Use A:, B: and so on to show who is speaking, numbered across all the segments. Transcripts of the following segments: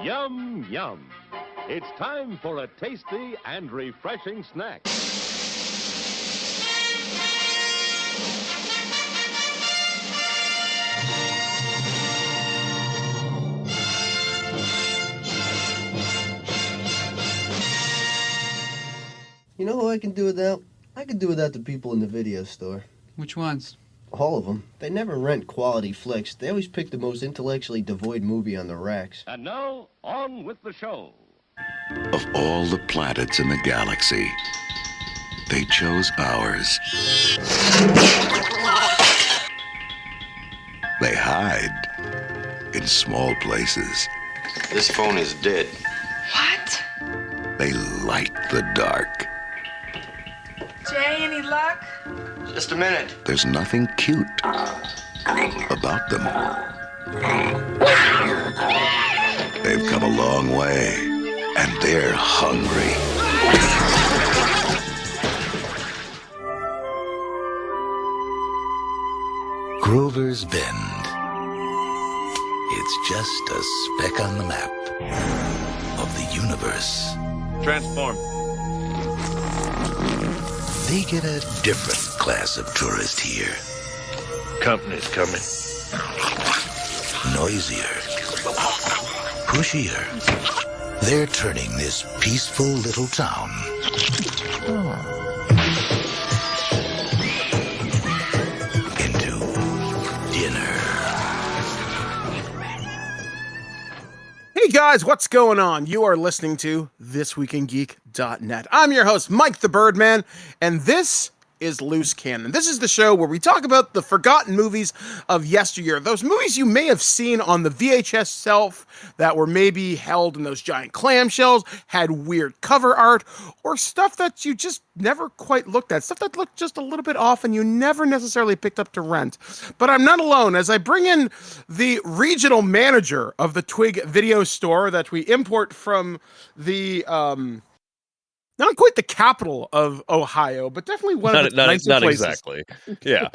A: Yum, yum. It's time for a tasty and refreshing snack.
B: You know who I can do without? I can do without the people in the video store.
C: Which ones?
B: All of them. They never rent quality flicks. They always pick the most intellectually devoid movie on the racks.
A: And now, on with the show.
D: Of all the planets in the galaxy, they chose ours. They hide in small places.
E: This phone is dead.
F: What?
D: They light the dark.
F: Jay, any luck?
E: Just a minute.
D: There's nothing cute about them. They've come a long way, and they're hungry. Grover's Bend. It's just a speck on the map of the universe.
A: Transform.
D: They get a different class of tourist here.
A: Company's coming.
D: Noisier. Pushier. They're turning this peaceful little town into dinner.
G: Hey guys, what's going on? You are listening to ThisWeekInGeek.net. I'm your host, Mike the Birdman, and this is Loose Cannon. This is the show where we talk about the forgotten movies of yesteryear. Those movies you may have seen on the VHS shelf that were maybe held in those giant clamshells, had weird cover art, or stuff that you just never quite looked at. Stuff that looked just a little bit off and you never necessarily picked up to rent. But I'm not alone, as I bring in the regional manager of the Twig video store that we import from the not quite the capital of Ohio, but definitely one of the nicer places.
H: Not exactly. Yeah.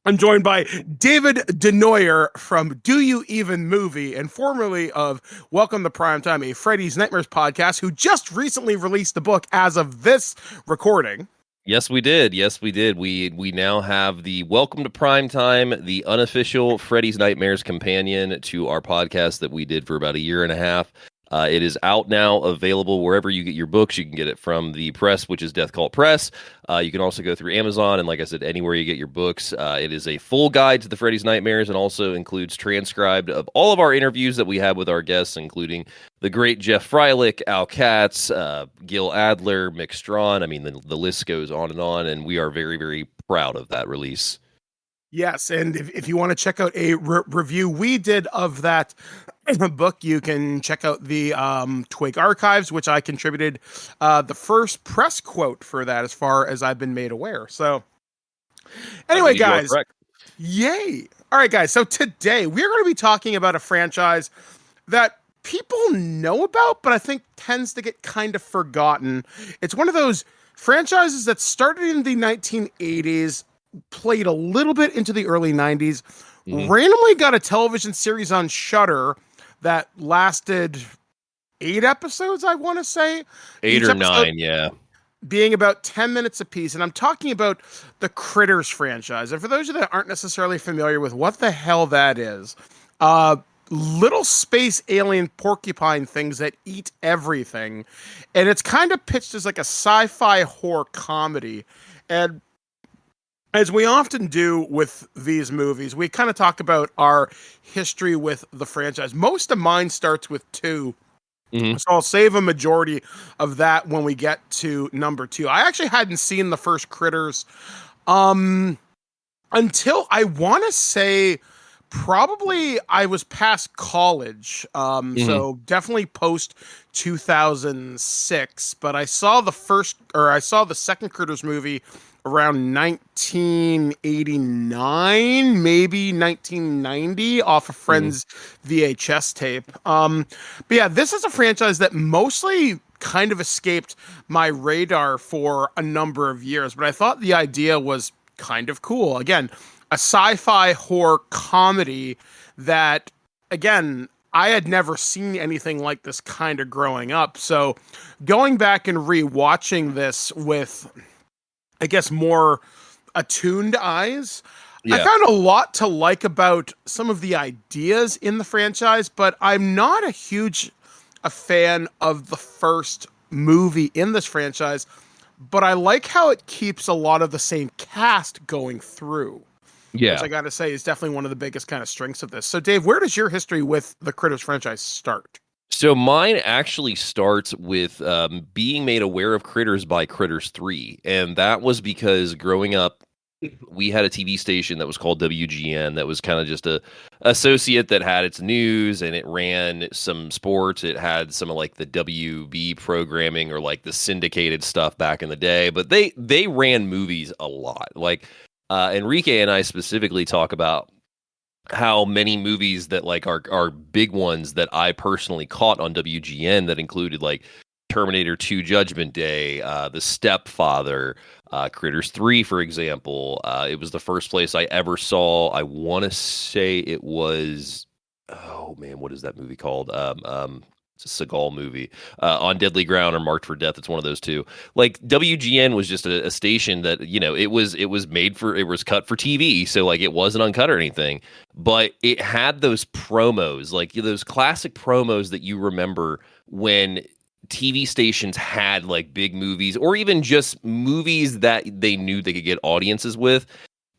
G: I'm joined by David Denoyer from Do You Even Movie, and formerly of Welcome to Primetime, a Freddy's Nightmares podcast, who just recently released the book as of this recording.
H: Yes, we did. We now have the Welcome to Primetime, the unofficial Freddy's Nightmares companion to our podcast that we did for about a year and a half. It is out now, available wherever you get your books. You can get it from the press, which is Death Cult Press. You can also go through Amazon, and like I said, anywhere you get your books. It is a full guide to the Freddy's Nightmares, and also includes transcribed of all of our interviews that we have with our guests, including the great Jeff Freilich, Al Katz, Gil Adler, Mick Strawn. I mean, the list goes on, and we are very, very proud of that release.
G: Yes, and if you want to check out a review we did of that book, you can check out the Twig Archives, which I contributed the first press quote for that, as far as I've been made aware. So, anyway, guys, yay! All right, guys. So today we're going to be talking about a franchise that people know about, but I think tends to get kind of forgotten. It's one of those franchises that started in the 1980s. Played a little bit into the early 90s, randomly got a television series on Shudder that lasted 8 episodes, I want to say.
H: 8 or 9, yeah.
G: Being about 10 minutes apiece. And I'm talking about the Critters franchise. And for those of you that aren't necessarily familiar with what the hell that is, little space alien porcupine things that eat everything. And it's kind of pitched as like a sci-fi horror comedy. And as we often do with these movies, we kind of talk about our history with the franchise. Most of mine starts with 2. So I'll save a majority of that when we get to number 2. I actually hadn't seen the first Critters until, I want to say, probably I was past college. So definitely post 2006. But I saw the second Critters movie around 1989, maybe 1990, off a friend's VHS tape. But yeah, this is a franchise that mostly kind of escaped my radar for a number of years, but I thought the idea was kind of cool. Again, a sci-fi horror comedy that, again, I had never seen anything like this kind of growing up. So going back and rewatching this with, I guess, more attuned eyes, I
H: Yeah.
G: found a lot to like about some of the ideas in the franchise, but I'm not a fan of the first movie in this franchise, but I like how it keeps a lot of the same cast going through.
H: Yeah.
G: Which I gotta say is definitely one of the biggest kind of strengths of this. So Dave, where does your history with the Critters franchise start?
H: So mine actually starts with being made aware of Critters by Critters 3. And that was because growing up, we had a TV station that was called WGN that was kind of just a associate that had its news, and it ran some sports. It had some of like the WB programming or like the syndicated stuff back in the day, but they ran movies a lot. Like Enrique and I specifically talk about how many movies that like are big ones that I personally caught on WGN that included like Terminator 2 Judgment Day, The Stepfather, Critters 3, for example. It was the first place I ever saw, I want to say it was, oh man, what is that movie called? It's a Seagal movie, On Deadly Ground or Marked for Death. It's one of those two. Like WGN was just a station that, you know, it was cut for TV. So like it wasn't uncut or anything, but it had those promos, like those classic promos that you remember when TV stations had like big movies or even just movies that they knew they could get audiences with.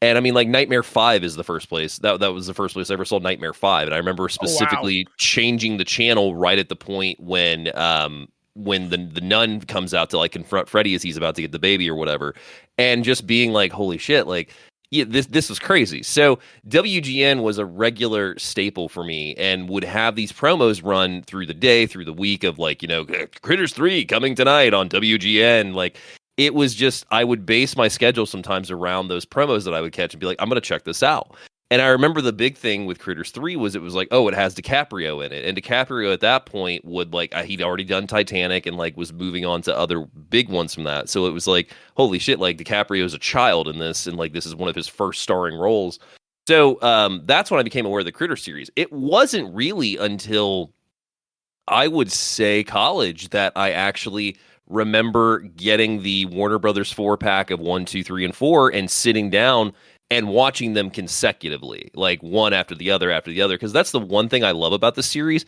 H: And I mean, like Nightmare 5 is the first place. That was the first place I ever saw Nightmare 5. And I remember specifically changing the channel right at the point when the nun comes out to like confront Freddy as he's about to get the baby or whatever. And just being like, holy shit, like, yeah, this was crazy. So WGN was a regular staple for me and would have these promos run through the day, through the week of like, you know, Critters 3 coming tonight on WGN. Like, it was just, I would base my schedule sometimes around those promos that I would catch and be like, I'm going to check this out. And I remember the big thing with Critters 3 was it was like, oh, it has DiCaprio in it. And DiCaprio at that point would like, he'd already done Titanic and like was moving on to other big ones from that. So it was like, holy shit, like DiCaprio is a child in this. And like, this is one of his first starring roles. So that's when I became aware of the Critter series. It wasn't really until I would say college that I actually remember getting the Warner Brothers 4-pack of 1, 2, 3, and 4 and sitting down and watching them consecutively, like one after the other, because that's the one thing I love about the series.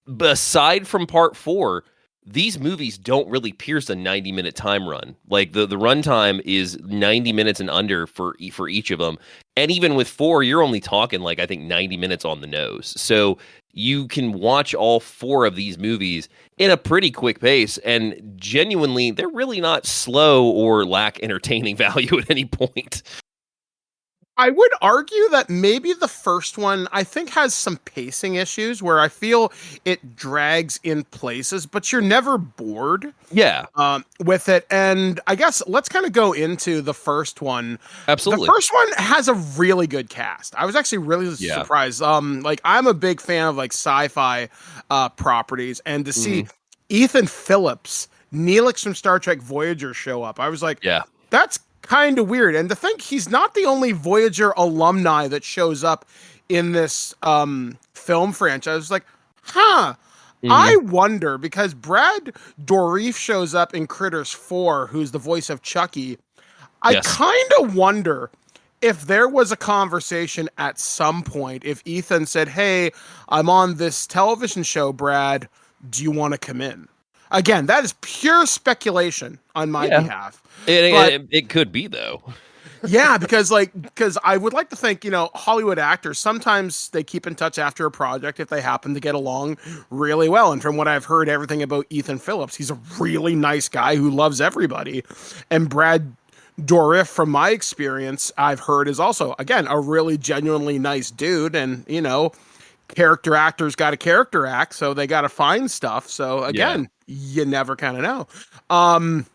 H: But aside from part 4, these movies don't really pierce a 90-minute time run. Like the runtime is 90 minutes and under for each of them. And even with 4, you're only talking like, I think 90 minutes on the nose. So you can watch all 4 of these movies in a pretty quick pace. And genuinely, they're really not slow or lack entertaining value at any point.
G: I would argue that maybe the first one, I think, has some pacing issues where I feel it drags in places, but you're never bored.
H: Yeah.
G: With it. And I guess let's kind of go into the first one.
H: Absolutely.
G: The first one has a really good cast. I was actually really surprised. Like I'm a big fan of like sci-fi properties, and to see Ethan Phillips, Neelix from Star Trek Voyager show up, I was like, yeah, that's kind of weird. And to think he's not the only Voyager alumni that shows up in this film franchise. I was like, I wonder, because Brad Dourif shows up in Critters 4, who's the voice of Chucky. I kind of wonder if there was a conversation at some point, if Ethan said, hey, I'm on this television show, Brad, do you want to come in? Again, that is pure speculation on my behalf.
H: It could be, though.
G: Yeah, because I would like to think, you know, Hollywood actors, sometimes they keep in touch after a project if they happen to get along really well. And from what I've heard, everything about Ethan Phillips, he's a really nice guy who loves everybody. And Brad Dourif, from my experience, I've heard is also, again, a really genuinely nice dude. And, you know, character actors got to character act, so they got to find stuff. So, again, you never kind of know.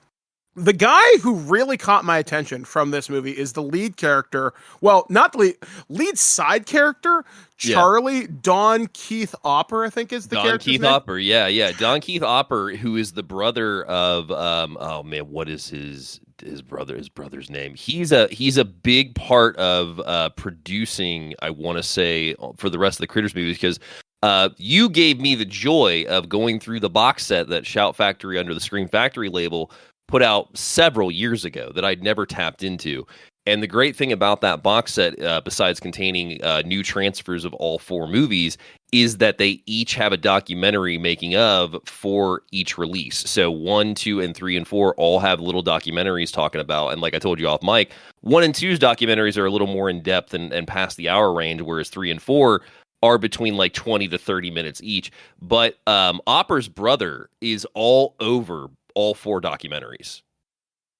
G: The guy who really caught my attention from this movie is the lead character. Well, not the lead side character, Charlie Don Keith Opper, I think is the character. Don Keith
H: Opper, yeah. Don Keith Opper, who is the brother of oh man, what is his brother's name? He's a big part of producing, I want to say, for the rest of the Critters movies, because You gave me the joy of going through the box set that Shout Factory under the Scream Factory label put out several years ago that I'd never tapped into. And the great thing about that box set, besides containing new transfers of all 4 movies, is that they each have a documentary making of for each release. So 1, 2, and 3, and 4 all have little documentaries talking about. And like I told you off mic, 1 and 2's documentaries are a little more in depth and past the hour range, whereas 3 and 4 are between like 20 to 30 minutes each. But Opper's brother is all over all 4 documentaries.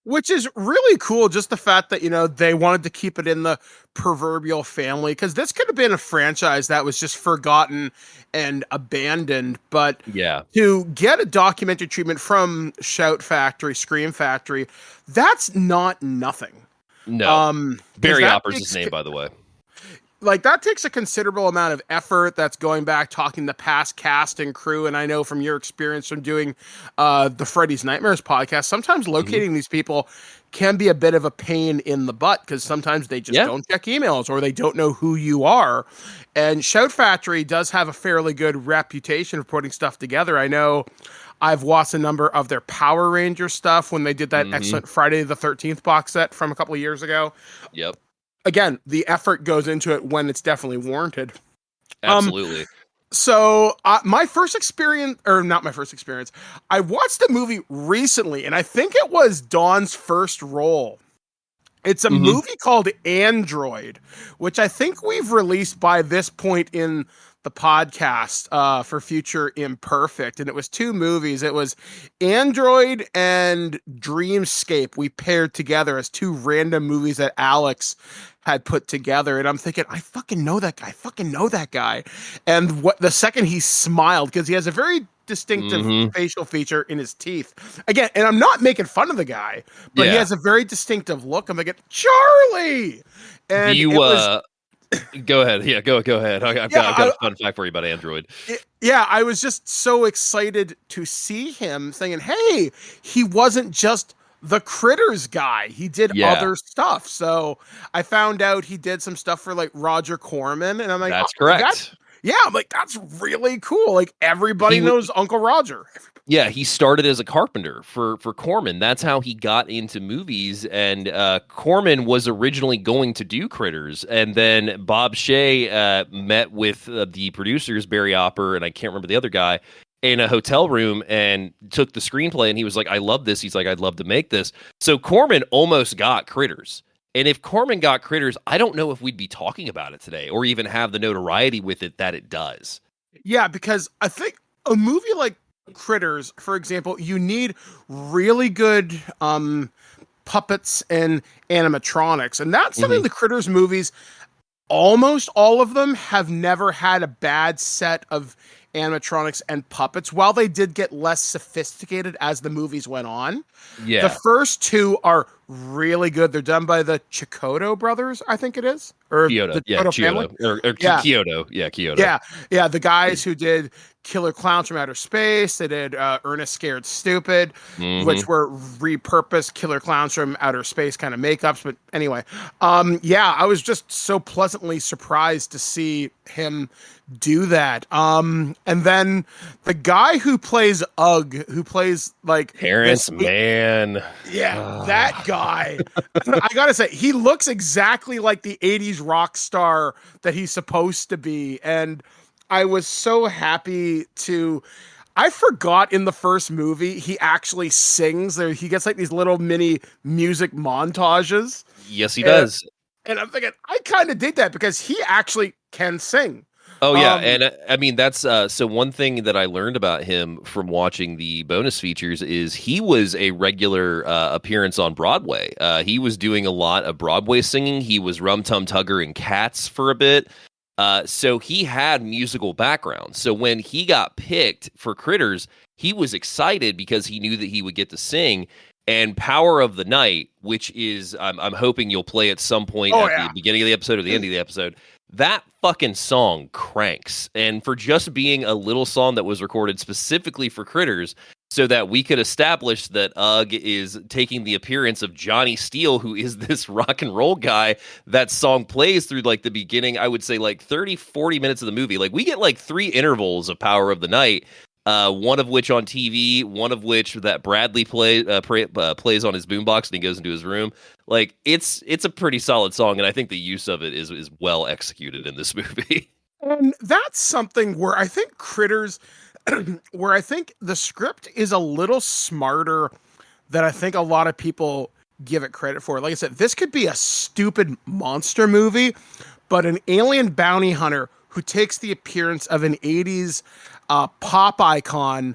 G: Which is really cool, just the fact that, they wanted to keep it in the proverbial family, because this could have been a franchise that was just forgotten and abandoned. But
H: yeah,
G: to get a documentary treatment from Shout Factory, Scream Factory, that's not nothing.
H: No. Barry Opper's his name, by the way.
G: Like, that takes a considerable amount of effort. That's going back, talking to past cast and crew. And I know from your experience from doing the Freddy's Nightmares podcast, sometimes locating these people can be a bit of a pain in the butt, because sometimes they just don't check emails or they don't know who you are. And Shout Factory does have a fairly good reputation for putting stuff together. I know I've watched a number of their Power Ranger stuff when they did that excellent Friday the 13th box set from a couple of years ago.
H: Yep.
G: Again, the effort goes into it when it's definitely warranted.
H: Absolutely.
G: So my first experience, or not my first experience, I watched the movie recently, and I think it was Dawn's first role. It's a movie called Android, which I think we've released by this point in the podcast for Future Imperfect. And it was 2 movies. It was Android and Dreamscape. We paired together as 2 random movies that Alex had put together. And I'm thinking, I fucking know that guy. And the second he smiled, because he has a very distinctive facial feature in his teeth. Again, and I'm not making fun of the guy, but he has a very distinctive look. I'm like, Charlie! And
H: go ahead. Yeah, go ahead. I've got a fun fact for you about Android.
G: I was just so excited to see him, saying, hey, he wasn't just the Critters guy. He did other stuff. So I found out he did some stuff for like Roger Corman, and I'm like,
H: that's correct.
G: I'm like, that's really cool. Like, everybody knows Uncle Roger.
H: Yeah, he started as a carpenter for Corman. That's how he got into movies. And Corman was originally going to do Critters. And then Bob Shea met with the producers, Barry Opper, and I can't remember the other guy, in a hotel room and took the screenplay. And he was like, I love this. He's like, I'd love to make this. So Corman almost got Critters. And if Corman got Critters, I don't know if we'd be talking about it today or even have the notoriety with it that it does.
G: Yeah, because I think a movie like Critters, for example, you need really good puppets and animatronics. And that's something the Critters movies, almost all of them, have never had a bad set of animatronics and puppets. While they did get less sophisticated as the movies went on, the first 2 are really good. They're done by the Chiodo brothers, I think it is, or
H: Chiodo,
G: the Chiodo family.
H: Chiodo, Chiodo.
G: Yeah, the guys who did Killer Clowns from Outer Space. They did Ernest Scared Stupid, which were repurposed Killer Clowns from Outer Space kind of makeups. But anyway, I was just so pleasantly surprised to see him do that. And then the guy who plays Ugg, who plays like
H: Terrence Mann.
G: Yeah, that guy. I gotta say, he looks exactly like the 80s rock star that he's supposed to be. And I was so happy I forgot in the first movie, he actually sings. He gets like these little mini music montages.
H: Yes, he does.
G: And I'm thinking, I kind of dig that because he actually can sing.
H: Oh, yeah. And I mean, that's so one thing that I learned about him from watching the bonus features is he was a regular appearance on Broadway. He was doing a lot of Broadway singing. He was Rum Tum Tugger in Cats for a bit. So he had musical background. So when he got picked for Critters, he was excited because he knew that he would get to sing. And Power of the Night, which is, I'm hoping you'll play at some point the beginning of the episode or the end of the episode, that fucking song cranks. And for just being a little song that was recorded specifically for Critters, so that we could establish that Ugg is taking the appearance of Johnny Steele, who is this rock and roll guy. That song plays through like the beginning, I would say like 30, 40 minutes of the movie. Like we get like 3 intervals of Power of the Night, one of which on TV, one of which that Bradley plays on his boombox and he goes into his room. Like it's a pretty solid song, and I think the use of it is well executed in this movie.
G: And that's something where I think Critters, where I think the script is a little smarter than I think a lot of people give it credit for. Like I said, this could be a stupid monster movie, but an alien bounty hunter who takes the appearance of an 80s pop icon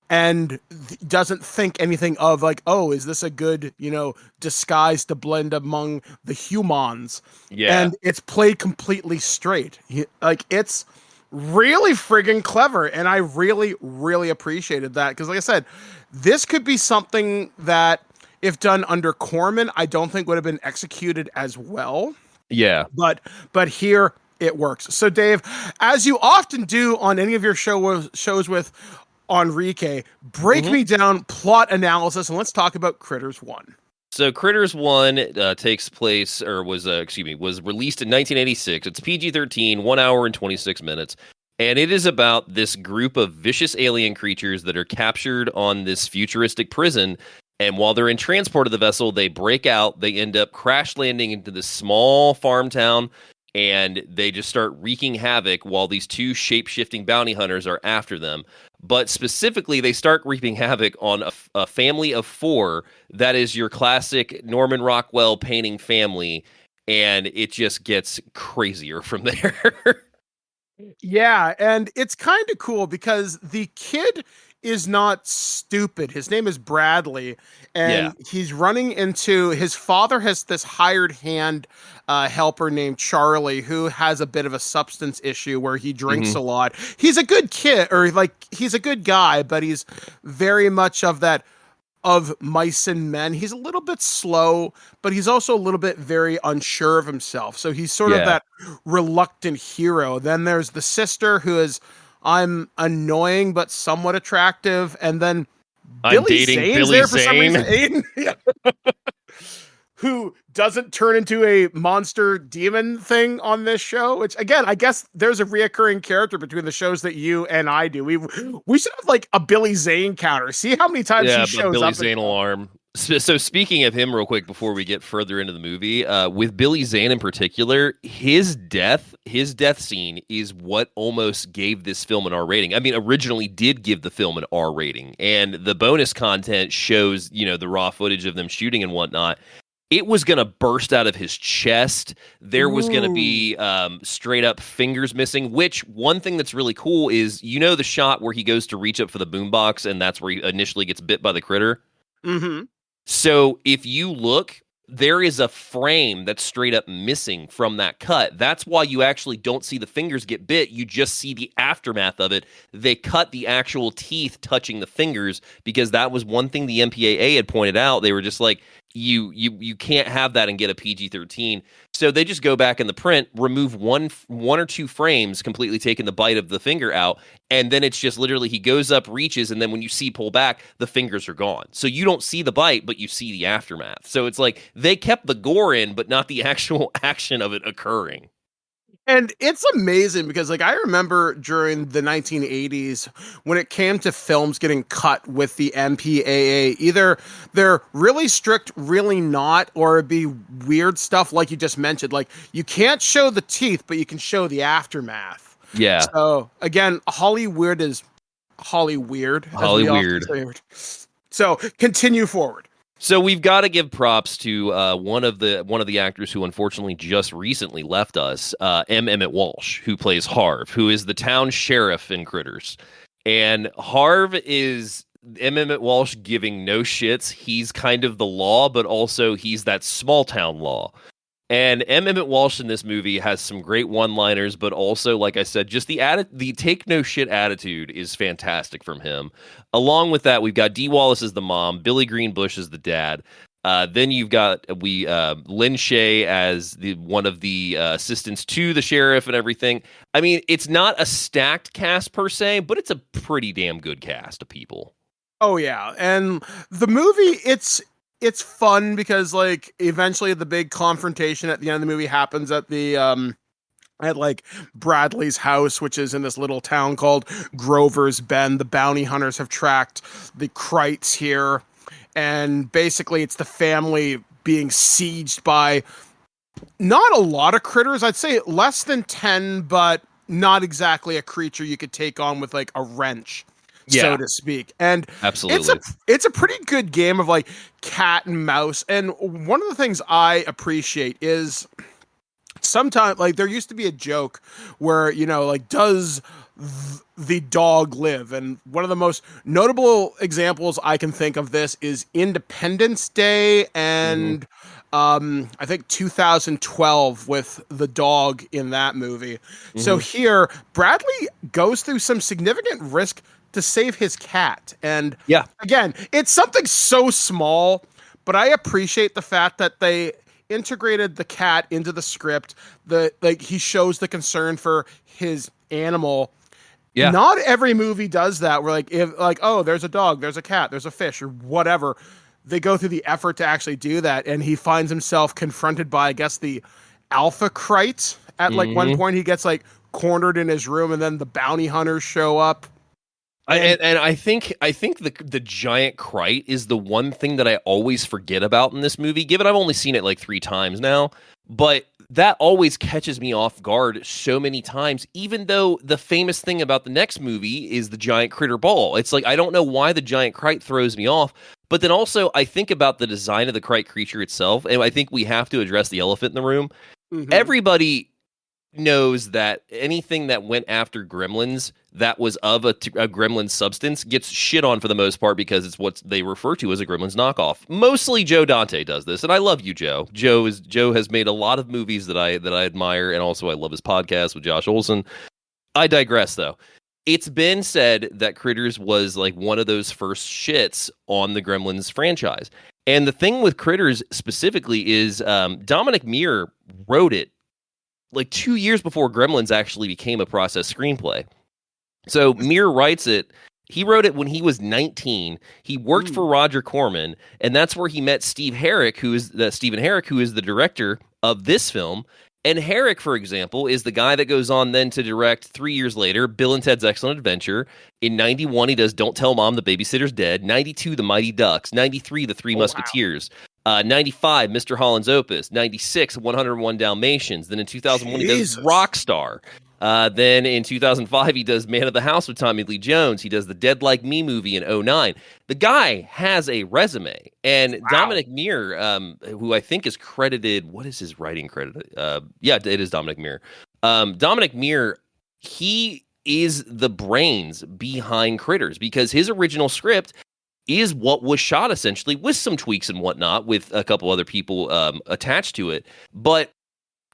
G: and doesn't think anything of like, oh, is this a good, disguise to blend among the humans?
H: Yeah.
G: And it's played completely straight. It's really friggin' clever. And I really, really appreciated that. Because like I said, this could be something that if done under Corman, I don't think would have been executed as well.
H: Yeah.
G: But here it works. So Dave, as you often do on any of your shows with Enrique, break me down plot analysis and let's talk about Critters 1.
H: So Critters 1 takes place, or was released in 1986. It's PG-13, 1 hour and 26 minutes. And it is about this group of vicious alien creatures that are captured on this futuristic prison. And while they're in transport of the vessel, they break out. They end up crash landing into this small farm town. And they just start wreaking havoc while these 2 shape-shifting bounty hunters are after them. But specifically, they start wreaking havoc on a family of 4 that is your classic Norman Rockwell painting family, and it just gets crazier from there.
G: Yeah, and it's kind of cool because the kid is not stupid. His name is Bradley, and he's running into his father has this hired hand helper named Charlie who has a bit of a substance issue where he drinks a lot. He's a good kid, or he's a good guy, but he's very much of mice and men. He's a little bit slow, but he's also a little bit very unsure of himself. So he's sort of that reluctant hero. Then there's the sister who is, I'm annoying but somewhat attractive, and then
H: I'm dating
G: Zane's
H: Billy
G: there for some
H: Zane.
G: reason. Who doesn't turn into a monster demon thing on this show, which again, I guess there's a reoccurring character between the shows that you and I do. We should have like a Billy Zane counter. See how many times he shows
H: Billy
G: up.
H: Zane alarm. So speaking of him real quick before we get further into the movie, with Billy Zane in particular, his death scene is what almost gave this film an R rating. I mean, originally did give the film an R rating, and the bonus content shows, the raw footage of them shooting and whatnot. It was going to burst out of his chest. There was going to be straight up fingers missing, which one thing that's really cool is, the shot where he goes to reach up for the boombox and that's where he initially gets bit by the critter.
G: Mm-hmm.
H: So if you look, there is a frame that's straight up missing from that cut. That's why you actually don't see the fingers get bit. You just see the aftermath of it. They cut the actual teeth touching the fingers because that was one thing the MPAA had pointed out. They were just like, you can't have that and get a PG-13. So they just go back in the print, remove one or 2 frames, completely taking the bite of the finger out, and then it's just literally he goes up, reaches, and then when you see pull back, the fingers are gone. So you don't see the bite, but you see the aftermath. So it's like they kept the gore in, but not the actual action of it occurring.
G: And it's amazing because I remember during the 1980s when it came to films getting cut with the MPAA, either they're really strict, really not, or it'd be weird stuff like you just mentioned. Like you can't show the teeth, but you can show the aftermath.
H: Yeah.
G: So again, Hollywood is Hollyweird.
H: Hollyweird.
G: So continue forward.
H: So we've got to give props to one of the actors who unfortunately just recently left us, M. Emmett Walsh, who plays Harv, who is the town sheriff in Critters. And Harv is M. Emmett Walsh giving no shits. He's kind of the law, but also he's that small town law. And M. Emmett Walsh in this movie has some great one-liners, but also, like I said, just the take no shit attitude is fantastic from him. Along with that, we've got Dee Wallace as the mom, Billy Greenbush as the dad. Then you've got Lynn Shay as one of the assistants to the sheriff and everything. I mean, it's not a stacked cast per se, but it's a pretty damn good cast of people.
G: Oh yeah, and the movie it's fun because like eventually the big confrontation at the end of the movie happens at the at like Bradley's house, which is in this little town called Grover's Bend. The bounty hunters have tracked the Krites here, and basically it's the family being sieged by not a lot of critters. I'd say less than 10, but not exactly a creature you could take on with like a wrench, so to speak. And
H: Absolutely.
G: it's a pretty good game of like cat and mouse. And one of the things I appreciate is sometimes like there used to be a joke where, you know, like does the dog live? And one of the most notable examples I can think of this is Independence Day and I think 2012 with the dog in that movie. So here Bradley goes through some significant risk to save his cat. And again, it's something so small, but I appreciate the fact that they integrated the cat into the script. Like he shows the concern for his animal. Yeah. Not every movie does that. Where like if like, oh, there's a dog, there's a cat, there's a fish, or whatever. They go through the effort to actually do that, and he finds himself confronted by, I guess, the Alpha Krite at like one point. He gets like cornered in his room, and then the bounty hunters show up.
H: And I think the giant Krite is the one thing that I always forget about in this movie, given I've only seen it like 3 times now, but that always catches me off guard so many times, even though the famous thing about the next movie is the giant critter ball. It's like, I don't know why the giant Krite throws me off, but then also I think about the design of the Krite creature itself, and I think we have to address the elephant in the room. Everybody knows that anything that went after gremlins that was of a gremlin substance gets shit on for the most part because it's what they refer to as a gremlins knockoff. Mostly Joe Dante does this, and I love you, Joe. Joe has made a lot of movies that I admire, and also I love his podcast with Josh Olson. I digress, though. It's been said that Critters was like one of those first shits on the Gremlins franchise. And the thing with Critters specifically is Dominic Meir wrote it like 2 years before Gremlins actually became a process screenplay. So Meir writes it. He wrote it when he was 19. He worked for Roger Corman, and that's where he met Stephen Herrick, who is the director of this film. And Herrick, for example, is the guy that goes on then to direct 3 years later Bill and Ted's Excellent Adventure. In 91, he does Don't Tell Mom the Babysitter's Dead. 92, The Mighty Ducks. 93, The Three Musketeers. 95, Mr. Holland's Opus. 96, 101 Dalmatians. Then in 2001, he does Rockstar. Then in 2005, he does Man of the House with Tommy Lee Jones. He does the Dead Like Me movie in 2009. The guy has a resume. And Dominic Meir, who I think is credited, what is his writing credit? Yeah, it is Dominic Meir. Dominic Meir, he is the brains behind Critters because his original script is what was shot essentially with some tweaks and whatnot with a couple other people attached to it. But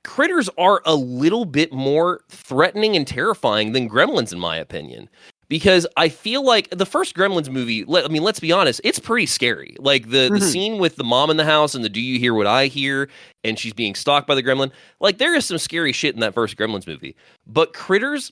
H: Critters are a little bit more threatening and terrifying than Gremlins, in my opinion, because I feel like the first Gremlins movie, let's be honest, it's pretty scary. Like the scene with the mom in the house and the "Do you hear what I hear?" and she's being stalked by the gremlin. Like there is some scary shit in that first Gremlins movie. But Critters,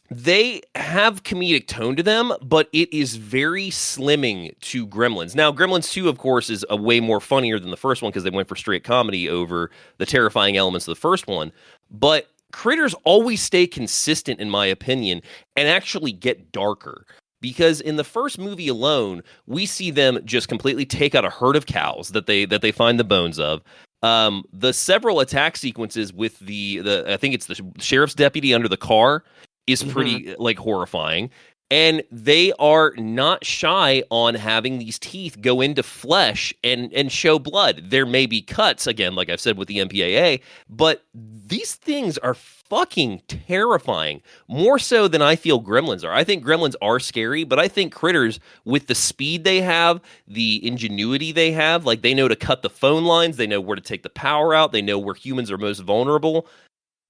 H: they have comedic tone to them, but it is very slimming to Gremlins. Now, Gremlins 2, of course, is a way more funnier than the first one because they went for straight comedy over the terrifying elements of the first one. But Critters always stay consistent, in my opinion, and actually get darker. Because in the first movie alone, we see them just completely take out a herd of cows that they find the bones of. The several attack sequences with the I think it's the sheriff's deputy under the car is pretty like horrifying, and they are not shy on having these teeth go into flesh and show blood. There may be cuts, again, like I've said with the MPAA, but these things are fucking terrifying, more so than I feel Gremlins are. I think Gremlins are scary, but I think Critters, with the speed they have, the ingenuity they have, like they know to cut the phone lines, they know where to take the power out, they know where humans are most vulnerable.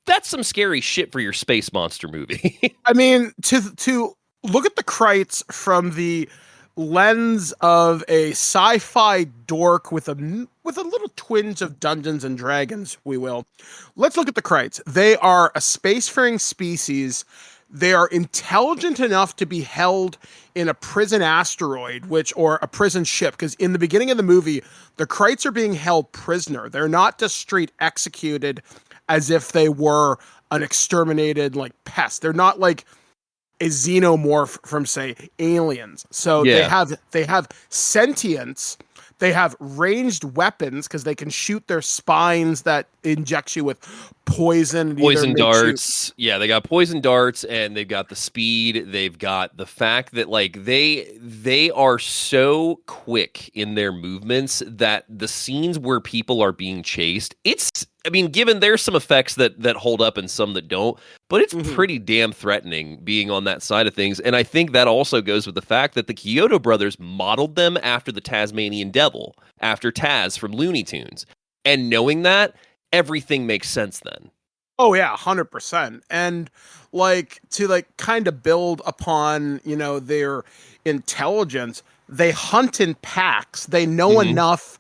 H: That's some scary shit for your space monster movie.
G: I mean, to look at the Krites from the lens of a sci-fi dork with a little twinge of Dungeons and Dragons, we will. Let's look at the Krites. They are a spacefaring species they are intelligent enough to be held in a prison asteroid, or a prison ship. Because in the beginning of the movie, the Krites are being held prisoner. They're not just straight executed as if they were an exterminated like pest. They're not like a xenomorph from, say, Aliens. So they have sentience. They have ranged weapons because they can shoot their spines that inject you with poison.
H: Poison darts. Yeah, they got poison darts, and they've got the speed. They've got the fact that like they are so quick in their movements that the scenes where people are being chased, given there's some effects that hold up and some that don't, but it's pretty damn threatening being on that side of things. And I think that also goes with the fact that the Kyoto brothers modeled them after the Tasmanian Devil, after Taz from Looney Tunes. And knowing that, everything makes sense then.
G: Oh yeah, 100%. And like to like kind of build upon, their intelligence, they hunt in packs. They know enough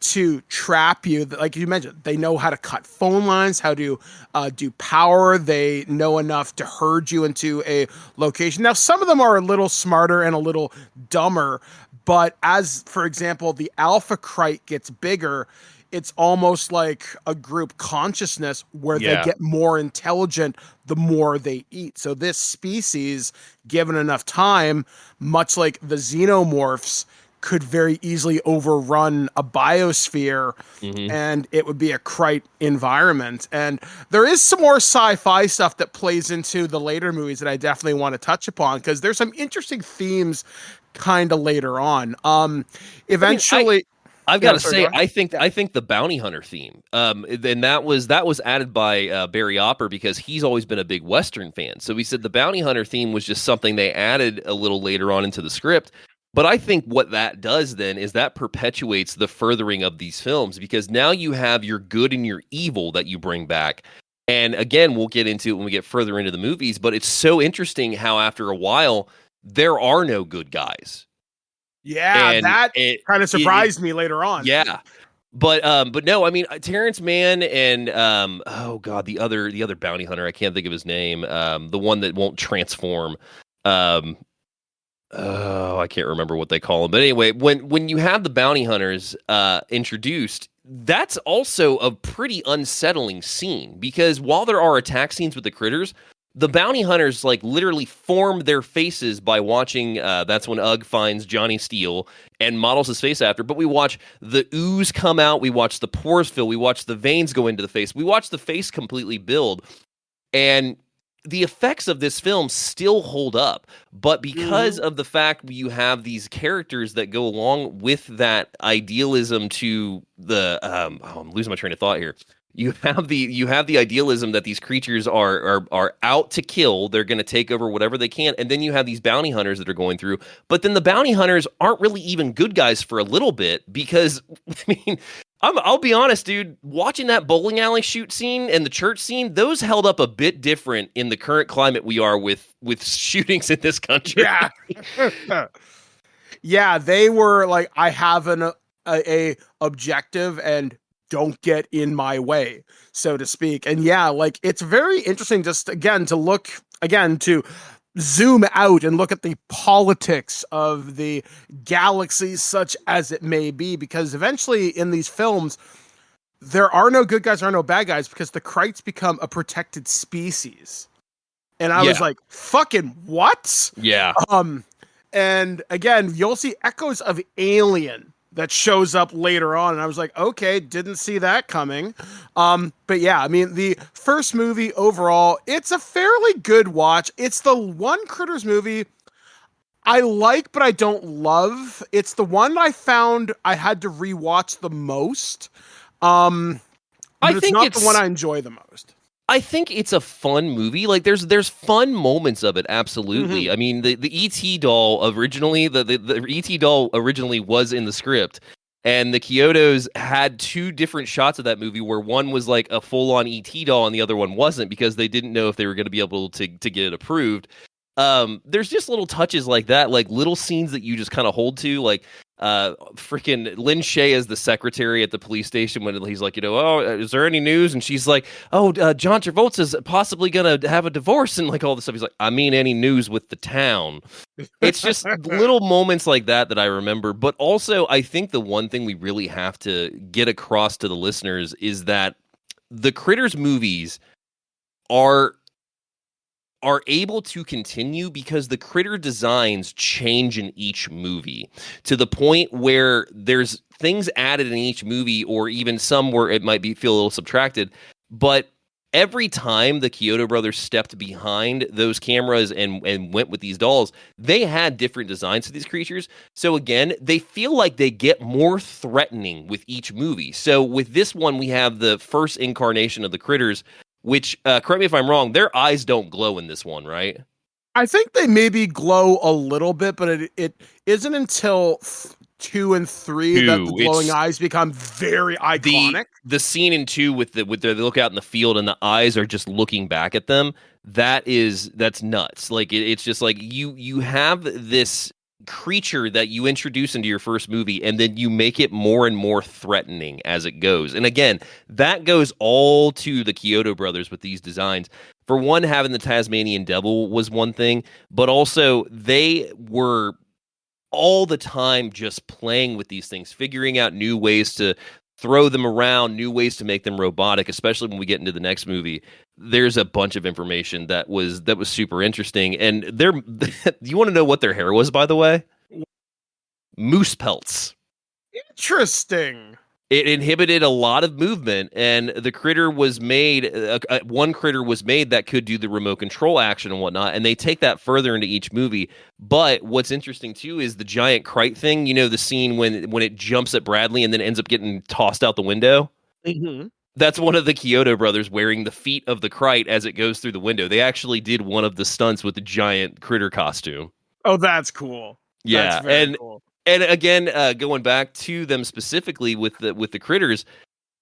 G: to trap you. Like you mentioned, they know how to cut phone lines, how to do power. They know enough to herd you into a location. Now, some of them are a little smarter and a little dumber, but as, for example, the Alpha Krite gets bigger, it's almost like a group consciousness where they get more intelligent the more they eat. So this species, given enough time, much like the xenomorphs, could very easily overrun a biosphere, and it would be a Krite environment. And there is some more sci-fi stuff that plays into the later movies that I definitely want to touch upon, because there's some interesting themes kind of later on. Eventually...
H: I've got to say, I think the bounty hunter theme, and that was added by Barry Opper, because he's always been a big Western fan. So he said the bounty hunter theme was just something they added a little later on into the script. But I think what that does then is that perpetuates the furthering of these films, because now you have your good and your evil that you bring back. And again, we'll get into it when we get further into the movies, but it's so interesting how after a while, there are no good guys.
G: Yeah, and that kind of surprised me later on.
H: Yeah. But no, I mean, Terrence Mann and the other bounty hunter, I can't think of his name. The one that won't transform. I can't remember what they call them. But anyway, when you have the bounty hunters introduced, that's also a pretty unsettling scene, because while there are attack scenes with the critters, the bounty hunters like literally form their faces by watching. That's when Ugg finds Johnny Steele and models his face after. But we watch the ooze come out. We watch the pores fill. We watch the veins go into the face. We watch the face completely build. And the effects of this film still hold up. But because of the fact you have these characters that go along with that idealism to the... I'm losing my train of thought here. You have the idealism that these creatures are out to kill. They're going to take over whatever they can, and then you have these bounty hunters that are going through. But then the bounty hunters aren't really even good guys for a little bit, because I'll be honest, dude. Watching that bowling alley shoot scene and the church scene, those held up a bit different in the current climate we are with shootings in this country.
G: Yeah, yeah, they were like, I have a objective and don't get in my way, so to speak. And yeah, like, it's very interesting just to zoom out and look at the politics of the galaxy, such as it may be, because eventually in these films, there are no good guys, there are no bad guys, because the Krites become a protected species. And I was like, fucking what?
H: Yeah.
G: And again, you'll see echoes of Alien that shows up later on, and I was like, okay, didn't see that coming. But yeah, I mean, the first movie overall, it's a fairly good watch. It's the one Critters movie I like, but I don't love. It's the one I found I had to rewatch the most. But it's not the one I enjoy the most.
H: I think it's a fun movie. Like there's fun moments of it. Absolutely. I mean, the ET doll originally, the ET doll originally was in the script, and the Kyotos had two different shots of that movie where one was like a full on ET doll and the other one wasn't, because they didn't know if they were going to be able to get it approved. There's just little touches like that, like little scenes that you just kind of hold to. Like freaking Lin Shaye as the secretary at the police station when he's like, oh, is there any news? And she's like, oh, John Travolta's possibly gonna have a divorce and like all this stuff. He's like, I mean, any news with the town? It's just little moments like that I remember. But also, I think the one thing we really have to get across to the listeners is that the Critters movies are able to continue because the critter designs change in each movie to the point where there's things added in each movie, or even some where it might feel a little subtracted. But every time the Kyoto brothers stepped behind those cameras and went with these dolls, they had different designs for these creatures. So again, they feel like they get more threatening with each movie. So with this one, we have the first incarnation of the critters, which, correct me if I'm wrong, their eyes don't glow in this one, right?
G: I think they maybe glow a little bit, but it isn't until 2 and 3 that the glowing eyes become very iconic.
H: The scene in 2 with they look out in the field and the eyes are just looking back at them. That's nuts. Like it's just like you have this creature that you introduce into your first movie, and then you make it more and more threatening as it goes. And again, that goes all to the Kyoto brothers with these designs. For one, having the Tasmanian devil was one thing, but also they were all the time just playing with these things, figuring out new ways to throw them around, new ways to make them robotic, especially when we get into the next movie. There's a bunch of information that was super interesting. And you want to know what their hair was, by the way? Moose pelts.
G: Interesting.
H: It inhibited a lot of movement, and the critter was made, one critter was made that could do the remote control action and whatnot, and they take that further into each movie. But what's interesting, too, is the giant kite thing. You know, the scene when it jumps at Bradley and then ends up getting tossed out the window?
G: Mm-hmm.
H: That's one of the Kyoto brothers wearing the feet of the kite as it goes through the window. They actually did one of the stunts with the giant critter costume.
G: Oh, that's cool.
H: Yeah,
G: that's very cool.
H: And again, going back to them specifically with the critters,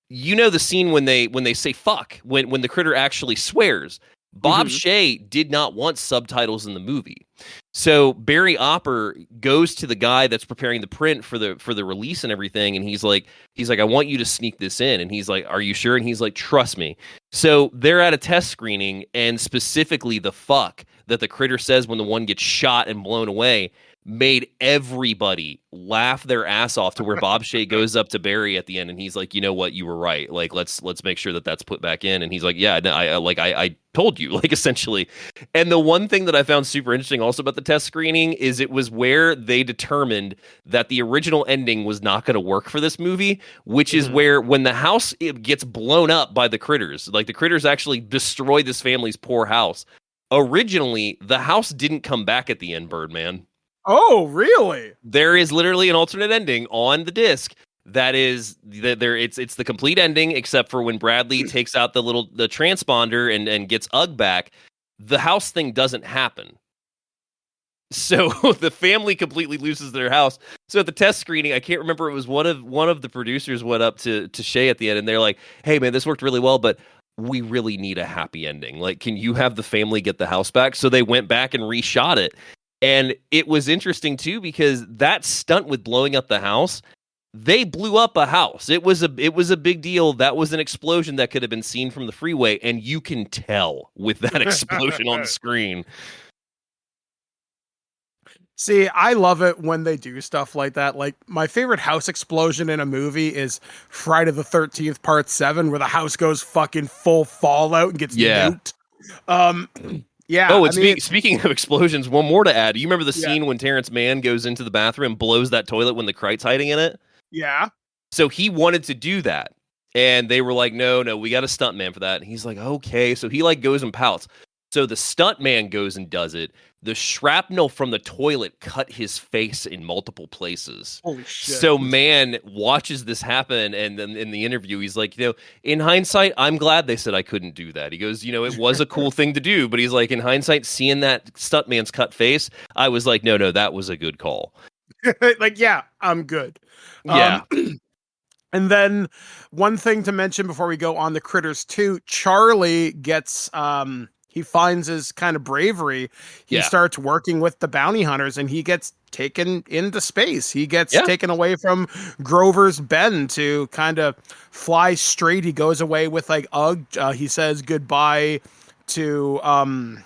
H: you know the scene when they say fuck, when the critter actually swears. Bob Shea did not want subtitles in the movie. So Barry Opper goes to the guy that's preparing the print for the release and everything, and he's like, I want you to sneak this in. And he's like, are you sure? And he's like, trust me. So they're at a test screening, and specifically the fuck that the critter says when the one gets shot and blown away made everybody laugh their ass off, to where Bob Shea goes up to Barry at the end and he's like, you know what, you were right. Like, let's make sure that that's put back in. And he's like, yeah, no, I told you, like, essentially. And the one thing that I found super interesting also about the test screening is it was where they determined that the original ending was not going to work for this movie, which is where when the house gets blown up by the critters, like the critters actually destroy this family's poor house. Originally, the house didn't come back at the end, Birdman.
G: Oh, really?
H: There is literally an alternate ending on the disc that is it's the complete ending, except for when Bradley takes out the transponder and gets Ugg back. The house thing doesn't happen. So the family completely loses their house. So at the test screening, I can't remember, it was one of the producers went up to Shea at the end, and they're like, hey man, this worked really well, but we really need a happy ending. Like, can you have the family get the house back? So they went back and reshot it. And it was interesting, too, because that stunt with blowing up the house, they blew up a house. It was a big deal. That was an explosion that could have been seen from the freeway, and you can tell with that explosion on the screen.
G: See, I love it when they do stuff like that. Like, my favorite house explosion in a movie is Friday the 13th Part 7, where the house goes fucking full Fallout and gets nuked. Yeah.
H: Oh, and speaking of explosions, one more to add. You remember the scene when Terrence Mann goes into the bathroom and blows that toilet when the Krite's hiding in it?
G: Yeah.
H: So he wanted to do that. And they were like, no, we got a stuntman for that. And he's like, okay. So he goes and pouts. So the stuntman goes and does it. The shrapnel from the toilet cut his face in multiple places.
G: Holy shit.
H: So Mann watches this happen, and then in the interview, he's like, in hindsight, I'm glad they said I couldn't do that. He goes, it was a cool thing to do, but he's like, in hindsight, seeing that stuntman's cut face, I was like, no, that was a good call.
G: Like, yeah, I'm good.
H: Yeah.
G: And then one thing to mention before we go on the Critters 2, Charlie gets he finds his kind of bravery, he starts working with the bounty hunters, and he gets taken into space. He gets taken away from Grover's Bend to kind of fly straight. He goes away with like Ugg. He says goodbye to
H: to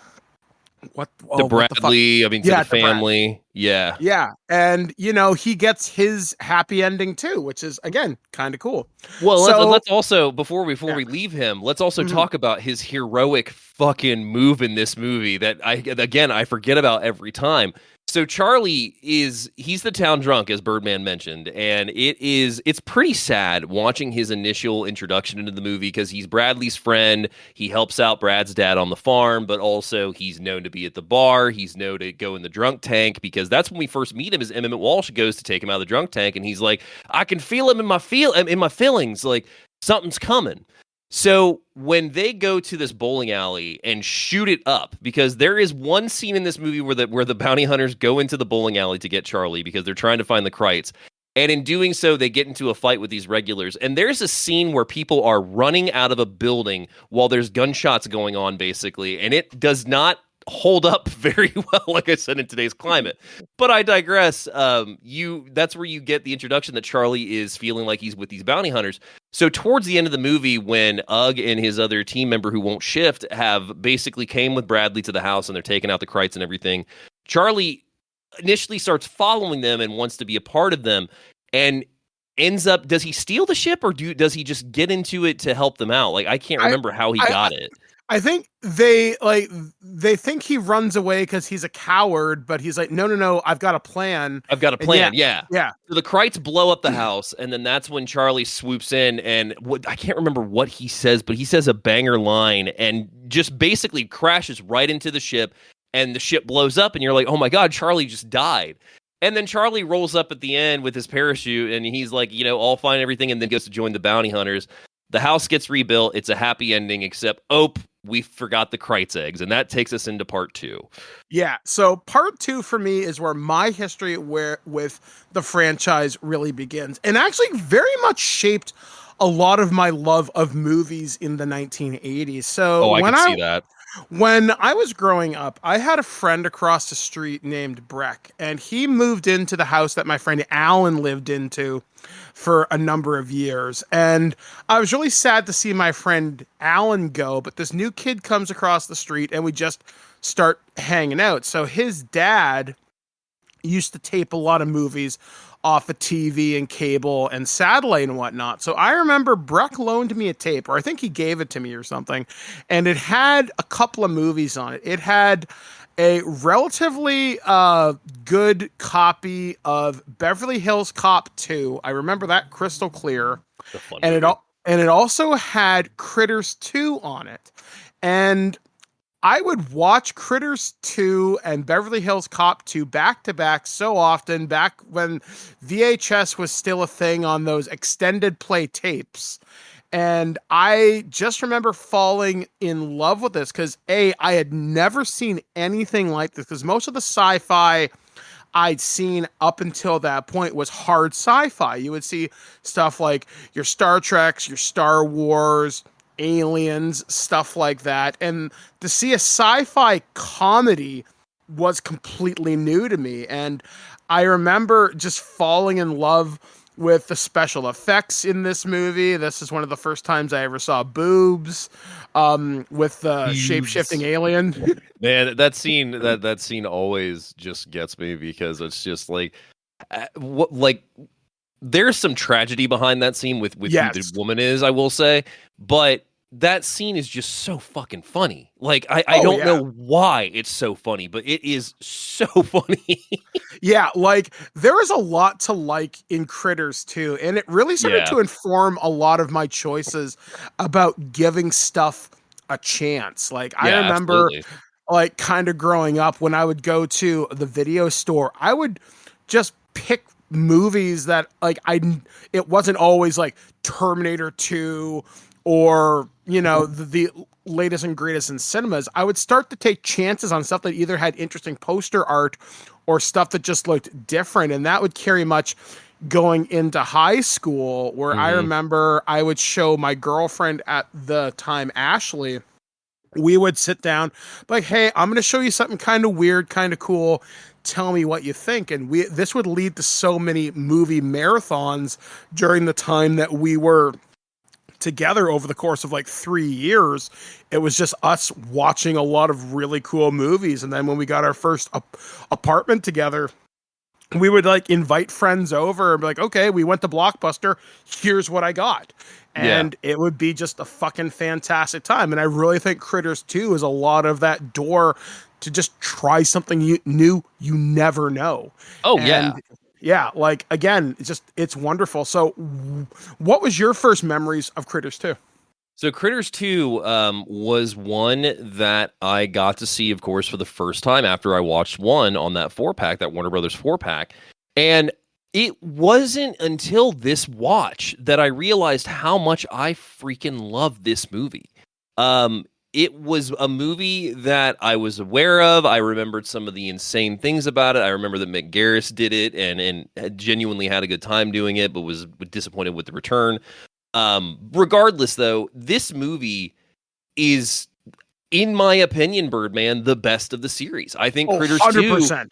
H: Bradley. I mean, to the family.
G: Yeah. And, he gets his happy ending too, which is, again, kind of cool.
H: Well, let's also, before we leave him, let's also talk about his heroic fucking move in this movie that I forget about every time. So Charlie he's the town drunk, as Birdman mentioned, and it's pretty sad watching his initial introduction into the movie because he's Bradley's friend. He helps out Brad's dad on the farm, but also he's known to be at the bar. He's known to go in the drunk tank because that's when we first meet him. As Emmett Walsh goes to take him out of the drunk tank, and he's like, "I can feel him in my feelings, like something's coming." So when they go to this bowling alley and shoot it up, because there is one scene in this movie where the bounty hunters go into the bowling alley to get Charlie because they're trying to find the Kreitz. And in doing so, they get into a fight with these regulars. And there's a scene where people are running out of a building while there's gunshots going on, basically. And it does not hold up very well, like I said, in today's climate. But I digress. That's where you get the introduction that Charlie is feeling like he's with these bounty hunters. So towards the end of the movie, when Ugg and his other team member who won't shift have basically came with Bradley to the house and they're taking out the Kreitz and everything, Charlie initially starts following them and wants to be a part of them, and ends up, does he steal the ship or does he just get into it to help them out? Like, I can't remember how he got it.
G: I think they think he runs away because he's a coward, but he's like, no, I've got a plan.
H: Yeah. So the Kreitz blow up the house, and then that's when Charlie swoops in, and I can't remember what he says, but he says a banger line and just basically crashes right into the ship, and the ship blows up, and you're like, oh my God, Charlie just died. And then Charlie rolls up at the end with his parachute, and he's like, all fine, everything, and then goes to join the bounty hunters. The house gets rebuilt. It's a happy ending, except, we forgot the Kreitz eggs, and that takes us into part 2.
G: Yeah, so part 2 for me is where my history with the franchise really begins, and actually very much shaped a lot of my love of movies in the 1980s. So
H: I can see that.
G: When I was growing up, I had a friend across the street named Breck, and he moved into the house that my friend Alan lived into for a number of years. And I was really sad to see my friend Alan go, but this new kid comes across the street and we just start hanging out. So his dad used to tape a lot of movies off of TV and cable and satellite and whatnot. So I remember Breck loaned me a tape, or I think he gave it to me or something, and it had a couple of movies on it. It had a relatively good copy of Beverly Hills Cop 2. I remember that crystal clear. And it also had Critters 2 on it. And I would watch Critters 2 and Beverly Hills Cop 2 back to back so often, back when VHS was still a thing on those extended play tapes. And I just remember falling in love with this because, I had never seen anything like this, because most of the sci-fi I'd seen up until that point was hard sci-fi. You would see stuff like your Star Treks, your Star Wars, Aliens, stuff like that. And to see a sci-fi comedy was completely new to me. And I remember just falling in love with the special effects in this movie. This is one of the first times I ever saw boobs with the shape-shifting alien.
H: Man, that scene always just gets me, because it's just like, there's some tragedy behind that scene with
G: yes.
H: who the woman is, I will say, but that scene is just so fucking funny. Like, I don't know why it's so funny, but it is so funny.
G: Yeah, like, there is a lot to like in Critters 2, and it really started to inform a lot of my choices about giving stuff a chance. Like, I remember, like, kind of growing up, when I would go to the video store, I would just pick movies that, like, it wasn't always like Terminator 2 or, the latest and greatest in cinemas. I would start to take chances on stuff that either had interesting poster art or stuff that just looked different. And that would carry much going into high school, where I remember I would show my girlfriend at the time, Ashley, we would sit down like, hey, I'm going to show you something kind of weird, kind of cool. Tell me what you think. And this would lead to so many movie marathons during the time that we were together over the course of like 3 years. It was just us watching a lot of really cool movies. And then when we got our first apartment together, we would like invite friends over and be like, okay, we went to Blockbuster. Here's what I got. And it would be just a fucking fantastic time. And I really think Critters 2 is a lot of that door to just try something new. You never know.
H: Oh,
G: and
H: yeah.
G: Yeah, like, again, it's wonderful. So what was your first memories of Critters 2?
H: So Critters 2 was one that I got to see, of course, for the first time after I watched 1 on that 4-pack, that Warner Brothers 4-pack. And it wasn't until this watch that I realized how much I freaking love this movie. It was a movie that I was aware of. I remembered some of the insane things about it. I remember that Mick Garris did it and genuinely had a good time doing it, but was disappointed with the return. Regardless, though, this movie is, in my opinion, Birdman, the best of the series. I think Critters
G: 100%.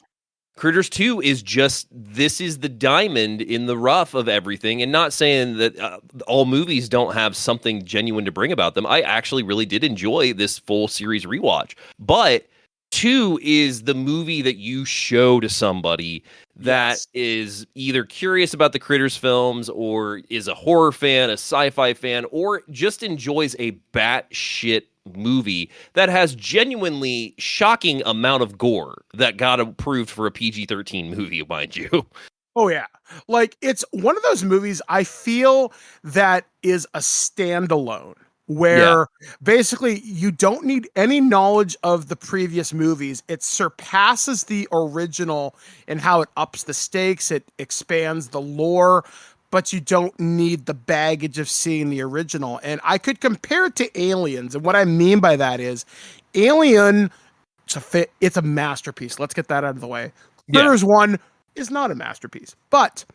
H: Critters 2 is just, this is the diamond in the rough of everything, and not saying that all movies don't have something genuine to bring about them. I actually really did enjoy this full series rewatch, but 2 is the movie that you show to somebody that is either curious about the Critters films or is a horror fan, a sci-fi fan, or just enjoys a batshit movie that has genuinely shocking amount of gore that got approved for a PG-13 movie, mind you.
G: Oh, yeah. Like, it's one of those movies I feel that is a standalone where basically you don't need any knowledge of the previous movies. It surpasses the original in how it ups the stakes. It expands the lore, but you don't need the baggage of seeing the original. And I could compare it to Aliens. And what I mean by that is Alien, it's a masterpiece. Let's get that out of the way. Critters 1 is not a masterpiece, but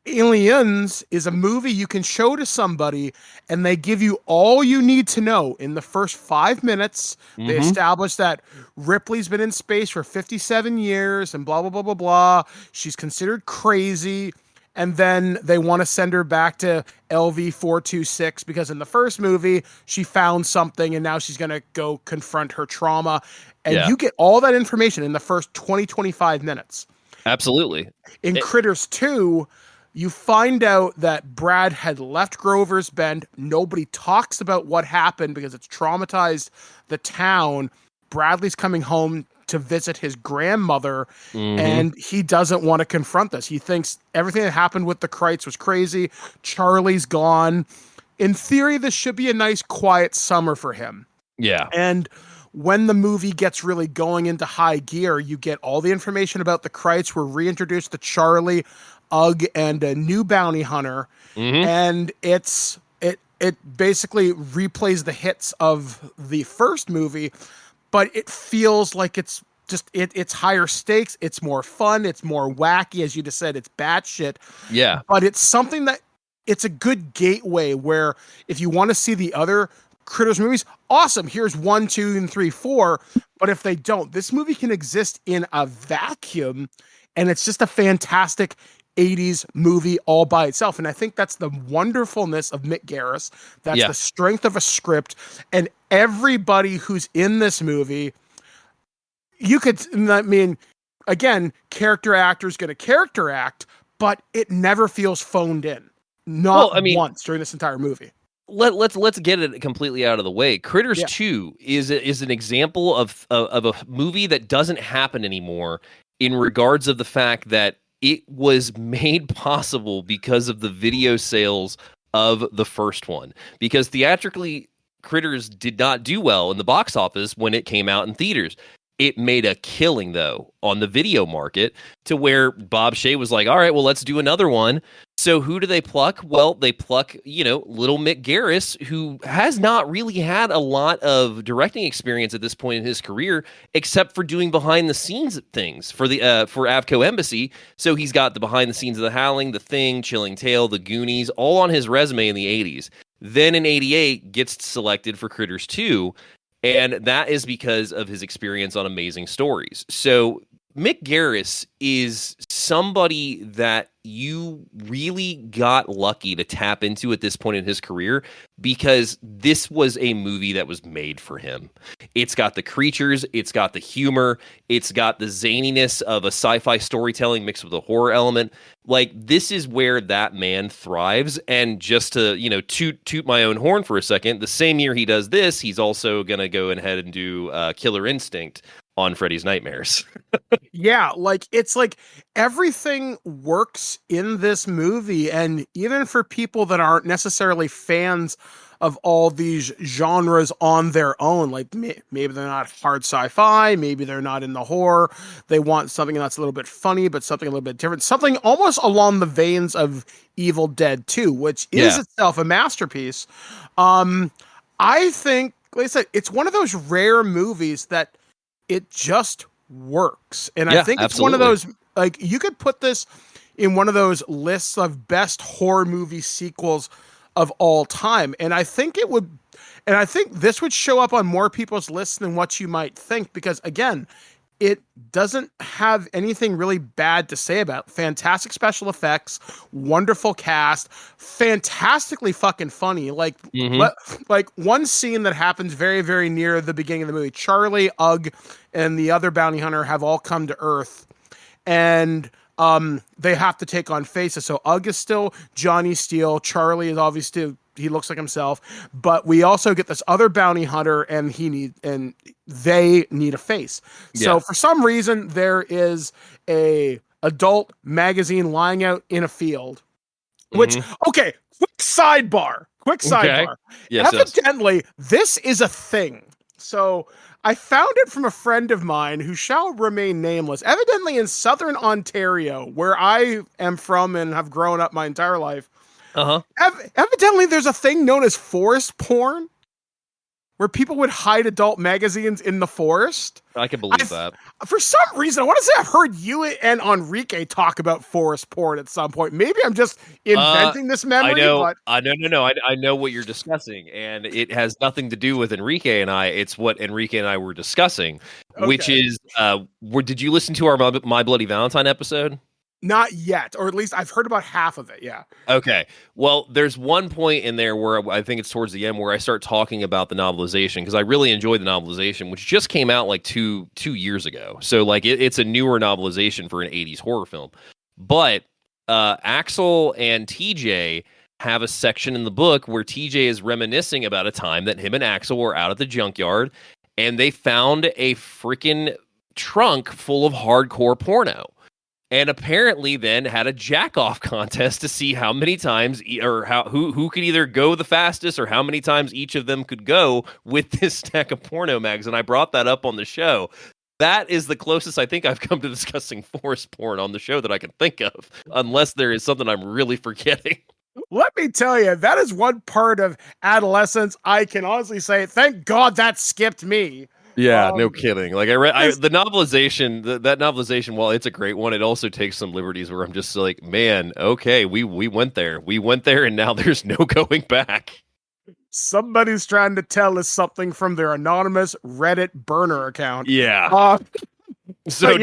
G: Aliens is a movie you can show to somebody and they give you all you need to know in the first 5 minutes. They establish that Ripley's been in space for 57 years and blah, blah, blah, blah, blah. She's considered crazy. And then they want to send her back to LV-426 because in the first movie, she found something and now she's going to go confront her trauma. And you get all that information in the first 25 minutes.
H: Absolutely.
G: In Critters 2, you find out that Brad had left Grover's Bend. Nobody talks about what happened because it's traumatized the town. Bradley's coming home to visit his grandmother, and he doesn't want to confront this. He thinks everything that happened with the Kreitz was crazy. Charlie's gone. In theory, this should be a nice, quiet summer for him.
H: Yeah.
G: And when the movie gets really going into high gear, you get all the information about the Kreitz. We're reintroduced to Charlie, Ugg, and a new bounty hunter. And it basically replays the hits of the first movie, but it feels like it's just it's higher stakes, it's more fun, it's more wacky, as you just said, it's batshit.
H: Yeah.
G: But it's something that it's a good gateway where if you want to see the other Critters movies, awesome. Here's 1, 2, and 3, 4. But if they don't, this movie can exist in a vacuum, and it's just a fantastic 80s movie all by itself. And I think that's the wonderfulness of Mick Garris. That's the strength of a script. And everybody who's in this movie, you could, I mean, again, character actor's going to character act, but it never feels phoned in. Not once during this entire movie.
H: Let's get it completely out of the way. Critters 2 is an example of a movie that doesn't happen anymore in regards of the fact that it was made possible because of the video sales of the first one. Because theatrically, Critters did not do well in the box office when it came out in theaters. It made a killing, though, on the video market to where Bob Shea was like, all right, well, let's do another one. So who do they pluck? Well, they pluck, little Mick Garris, who has not really had a lot of directing experience at this point in his career, except for doing behind-the-scenes things for the for Avco Embassy. So he's got the behind-the-scenes of The Howling, The Thing, Chilling Tale, The Goonies, all on his resume in the 80s. Then in 88, gets selected for Critters 2, And that is because of his experience on Amazing Stories. So Mick Garris is somebody that you really got lucky to tap into at this point in his career, because this was a movie that was made for him. It's got the creatures, it's got the humor, it's got the zaniness of a sci-fi storytelling mixed with a horror element. Like, this is where that man thrives. And just to, toot my own horn for a second, the same year he does this, he's also going to go ahead and do Killer Instinct on Freddy's Nightmares.
G: Yeah, it's like everything works in this movie, and even for people that aren't necessarily fans of all these genres on their own, like maybe they're not hard sci-fi, maybe they're not in the horror, they want something that's a little bit funny, but something a little bit different, something almost along the veins of Evil Dead 2, which is itself a masterpiece. I think, like I said, it's one of those rare movies that it just works. And I think it's one of those, like, you could put this in one of those lists of best horror movie sequels of all time. And I think this would show up on more people's lists than what you might think, because again, it doesn't have anything really bad to say about it. Fantastic special effects, wonderful cast, fantastically fucking funny. Like one scene that happens very, very near the beginning of the movie, Charlie, Ugg, and the other bounty hunter have all come to Earth, and they have to take on faces. So Ugg is still Johnny Steele. Charlie is obviously, he looks like himself, but we also get this other bounty hunter, and they need a face. So for some reason, there is a adult magazine lying out in a field, which, okay, quick sidebar. Yes, evidently, this is a thing. So I found it from a friend of mine who shall remain nameless. Evidently in Southern Ontario, where I am from and have grown up my entire life, evidently there's a thing known as forest porn, where people would hide adult magazines in the forest.
H: I can believe that. For
G: some reason, I want to say I've heard you and Enrique talk about forest porn at some point. Maybe I'm just inventing this memory.
H: No. I know what you're discussing, and it has nothing to do with Enrique and I. It's what Enrique and I were discussing, which is, did you listen to our My Bloody Valentine episode?
G: Not yet, or at least I've heard about half of it, yeah.
H: Okay. Well, there's one point in there where I think it's towards the end where I start talking about the novelization, because I really enjoyed the novelization, which just came out like two years ago. So like it's a newer novelization for an 80s horror film. But Axel and TJ have a section in the book where TJ is reminiscing about a time that him and Axel were out at the junkyard, and they found a freaking trunk full of hardcore porno. And apparently then had a jack-off contest to see how many times, or who could either go the fastest, or how many times each of them could go with this stack of porno mags. And I brought that up on the show. That is the closest I think I've come to discussing forest porn on the show that I can think of, unless there is something I'm really forgetting.
G: Let me tell you, that is one part of adolescence I can honestly say, thank God that skipped me.
H: Yeah, no kidding. Like the novelization, that novelization, while it's a great one, it also takes some liberties where I'm just like, man, okay, we went there, and now there's no going back.
G: Somebody's trying to tell us something from their anonymous Reddit burner account.
H: Yeah. So,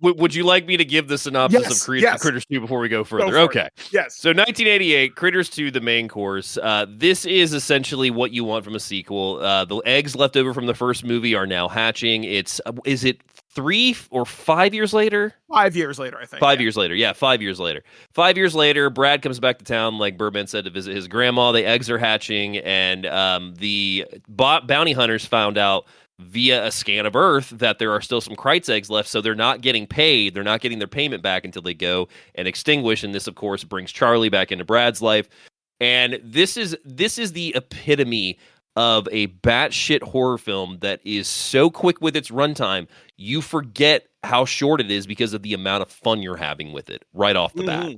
H: would you like me to give the synopsis of Critters 2 before we go further? Okay.
G: Yes.
H: So, 1988, Critters 2, the main course. This is essentially what you want from a sequel. The eggs left over from the first movie are now hatching. Is it 3 or 5 years later?
G: 5 years later, I think.
H: 5 years later. Yeah, 5 years later. 5 years later, Brad comes back to town, like Birdman said, to visit his grandma. The eggs are hatching, and the bounty hunters found out via a scan of Earth that there are still some Kreitz eggs left, so they're not getting paid. They're not getting their payment back until they go and extinguish. And this, of course, brings Charlie back into Brad's life. And this is the epitome of a batshit horror film that is so quick with its runtime, you forget how short it is because of the amount of fun you're having with it right off the bat.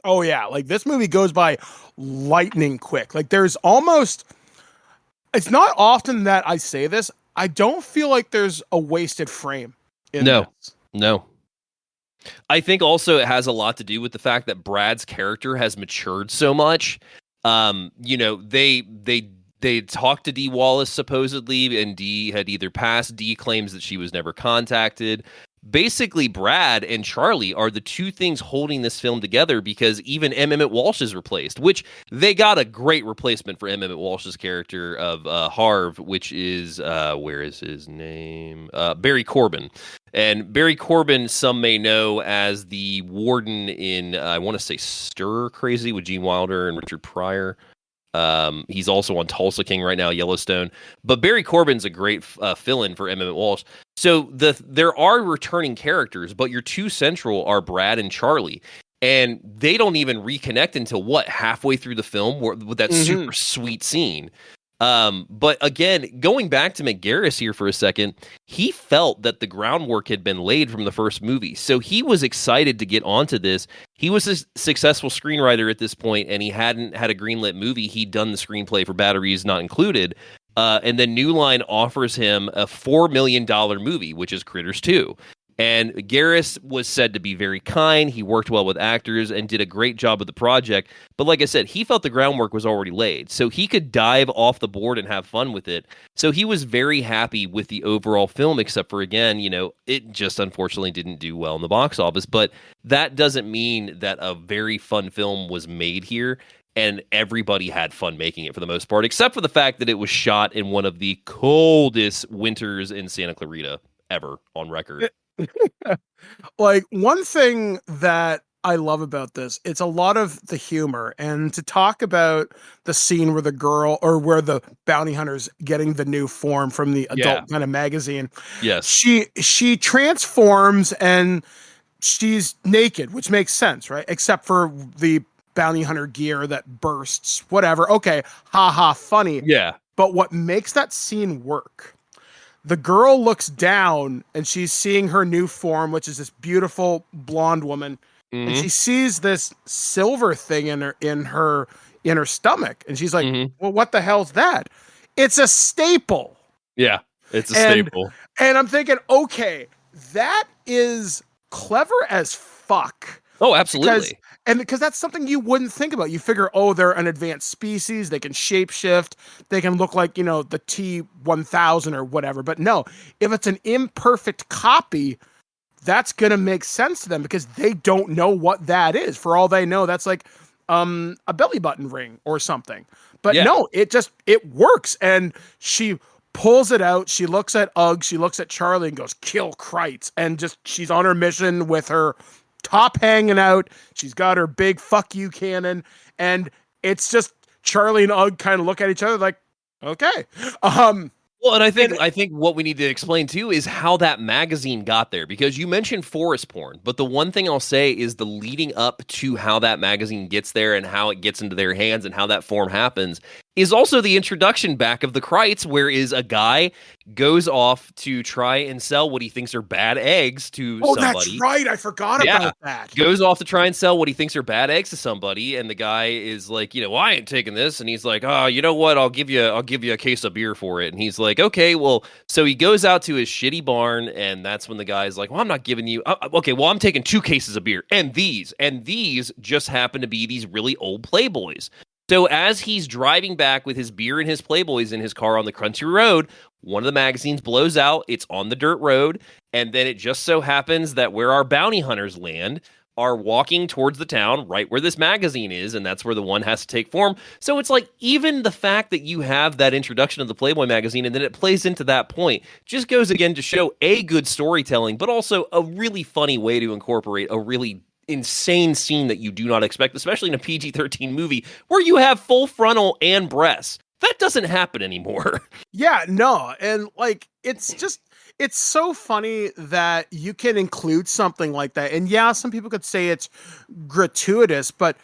G: Oh yeah, like this movie goes by lightning quick. Like there's almost, it's not often that I say this, I don't feel like there's a wasted frame in this.
H: No. I think also it has a lot to do with the fact that Brad's character has matured so much. They They talked to Dee Wallace supposedly, and Dee had either passed. Dee claims that she was never contacted. Basically, Brad and Charlie are the two things holding this film together, because even M. Emmett Walsh is replaced, which they got a great replacement for M. Emmett Walsh's character of Harv, which is, where is his name? Barry Corbin. And Barry Corbin, some may know as the warden in, I want to say, Stir Crazy with Gene Wilder and Richard Pryor. He's also on Tulsa King right now, Yellowstone. But Barry Corbin's a great fill-in for M. Emmett Walsh. So there are returning characters, but your two central are Brad and Charlie. And they don't even reconnect until, halfway through the film with that super sweet scene. But again, going back to McGarris here for a second, he felt that the groundwork had been laid from the first movie. So he was excited to get onto this. He was a successful screenwriter at this point, and he hadn't had a greenlit movie. He'd done the screenplay for Batteries Not Included. And then New Line offers him a $4 million movie, which is Critters 2. And Garris was said to be very kind. He worked well with actors and did a great job with the project. But like I said, he felt the groundwork was already laid, so he could dive off the board and have fun with it. So he was very happy with the overall film, except for, again, it just unfortunately didn't do well in the box office. But that doesn't mean that a very fun film was made here, and everybody had fun making it for the most part, except for the fact that it was shot in one of the coldest winters in Santa Clarita ever on record.
G: Like, one thing that I love about this, it's a lot of the humor, and to talk about the scene where the girl, or where the bounty hunter's getting the new form from the adult kind of magazine.
H: Yes.
G: She transforms and she's naked, which makes sense, right? Except for the bounty hunter gear that bursts, whatever. Okay. Ha, funny.
H: Yeah.
G: But what makes that scene work, the girl looks down and she's seeing her new form, which is this beautiful blonde woman. And she sees this silver thing in her stomach. And she's like, well, what the hell's that? It's a staple.
H: Yeah, it's a staple.
G: And I'm thinking, okay, that is clever as fuck.
H: Oh, absolutely.
G: Because that's something you wouldn't think about. You figure, they're an advanced species. They can shapeshift. They can look like, the T-1000 or whatever. But no, if it's an imperfect copy, that's going to make sense to them because they don't know what that is. For all they know, that's like a belly button ring or something. But no, it works. And she pulls it out. She looks at Ugg. She looks at Charlie and goes, kill Kreitz. And she's on her mission with her top hanging out. She's got her big fuck you cannon. And it's just Charlie and Ugg kind of look at each other like, okay.
H: Well, and I think what we need to explain too is how that magazine got there, because you mentioned forest porn, but the one thing I'll say is the leading up to how that magazine gets there and how it gets into their hands and how that form happens is also the introduction back of the Kreitz, where is a guy goes off to try and sell what he thinks are bad eggs to somebody. Oh,
G: that's right. I forgot about that.
H: Goes off to try and sell what he thinks are bad eggs to somebody, and the guy is like, well, I ain't taking this, and he's like, oh, you know what? I'll give you a case of beer for it, and he's like, okay, well, so he goes out to his shitty barn, and that's when the guy's like, well, I'm not giving you, okay, well, I'm taking 2 cases of beer, and these just happen to be these really old Playboys. So as he's driving back with his beer and his Playboys in his car on the country road, one of the magazines blows out. It's on the dirt road. And then it just so happens that where our bounty hunters land are walking towards the town right where this magazine is. And that's where the one has to take form. So it's like, even the fact that you have that introduction of the Playboy magazine and then it plays into that point just goes again to show good storytelling, but also a really funny way to incorporate a really insane scene that you do not expect, especially in a PG-13 movie where you have full frontal and breasts. That doesn't happen anymore.
G: Yeah, no. And like, it's so funny that you can include something like that. And yeah, some people could say it's gratuitous, but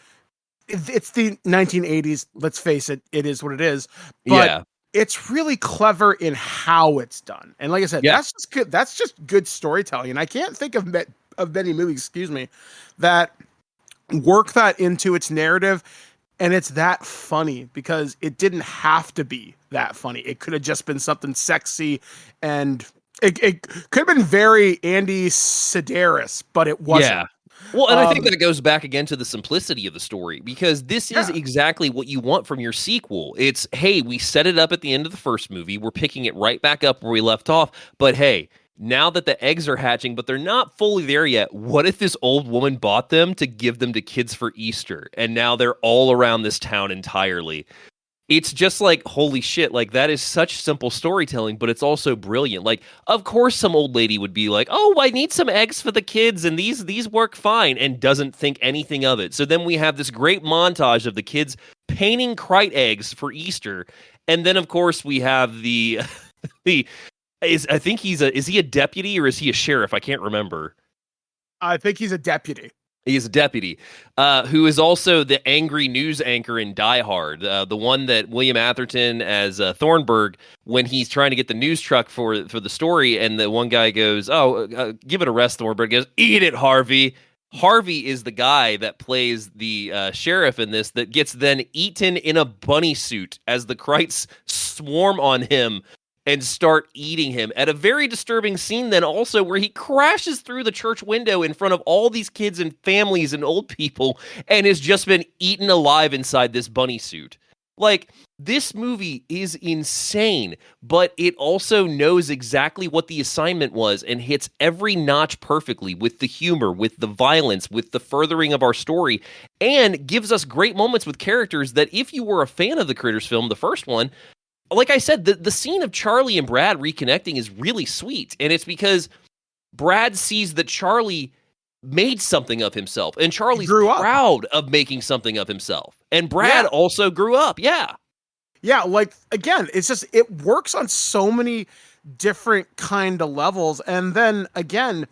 G: it's the 1980s. Let's face it, it is what it is. But it's really clever in how it's done. And like I said, that's just good. That's just good storytelling. And I can't think of many movies, that work that into its narrative, and it's that funny because it didn't have to be that funny. It could have just been something sexy, and it could have been very Andy Sedaris, but it wasn't.
H: Well, and I think that goes back again to the simplicity of the story, because this is exactly what you want from your sequel. It's, hey, we set it up at the end of the first movie. We're picking it right back up where we left off. But hey, now that the eggs are hatching, but they're not fully there yet, what if this old woman bought them to give them to kids for Easter? And now they're all around this town entirely. It's just like, holy shit, like that is such simple storytelling, but it's also brilliant. Like, of course some old lady would be like, oh, I need some eggs for the kids and these work fine, and doesn't think anything of it. So then we have this great montage of the kids painting Krite eggs for Easter. And then of course we have the is he a deputy or is he a sheriff? I can't remember.
G: I think he's a deputy.
H: He is a deputy, who is also the angry news anchor in Die Hard, the one that William Atherton as Thornburg, when he's trying to get the news truck for the story, and the one guy goes, give it a rest, Thornburg goes, eat it, Harvey. Harvey is the guy that plays the sheriff in this, that gets then eaten in a bunny suit as the Krites swarm on him and start eating him at a very disturbing scene then also, where he crashes through the church window in front of all these kids and families and old people and has just been eaten alive inside this bunny suit. Like, this movie is insane, but it also knows exactly what the assignment was and hits every notch perfectly with the humor, with the violence, with the furthering of our story, and gives us great moments with characters that, if you were a fan of the Critters film, the first one, like I said, the scene of Charlie and Brad reconnecting is really sweet. And it's because Brad sees that Charlie made something of himself. And Charlie's proud of making something of himself. And Brad also grew up. Yeah.
G: Yeah, like, again, it's just, it works on so many different kind of levels. And then, again,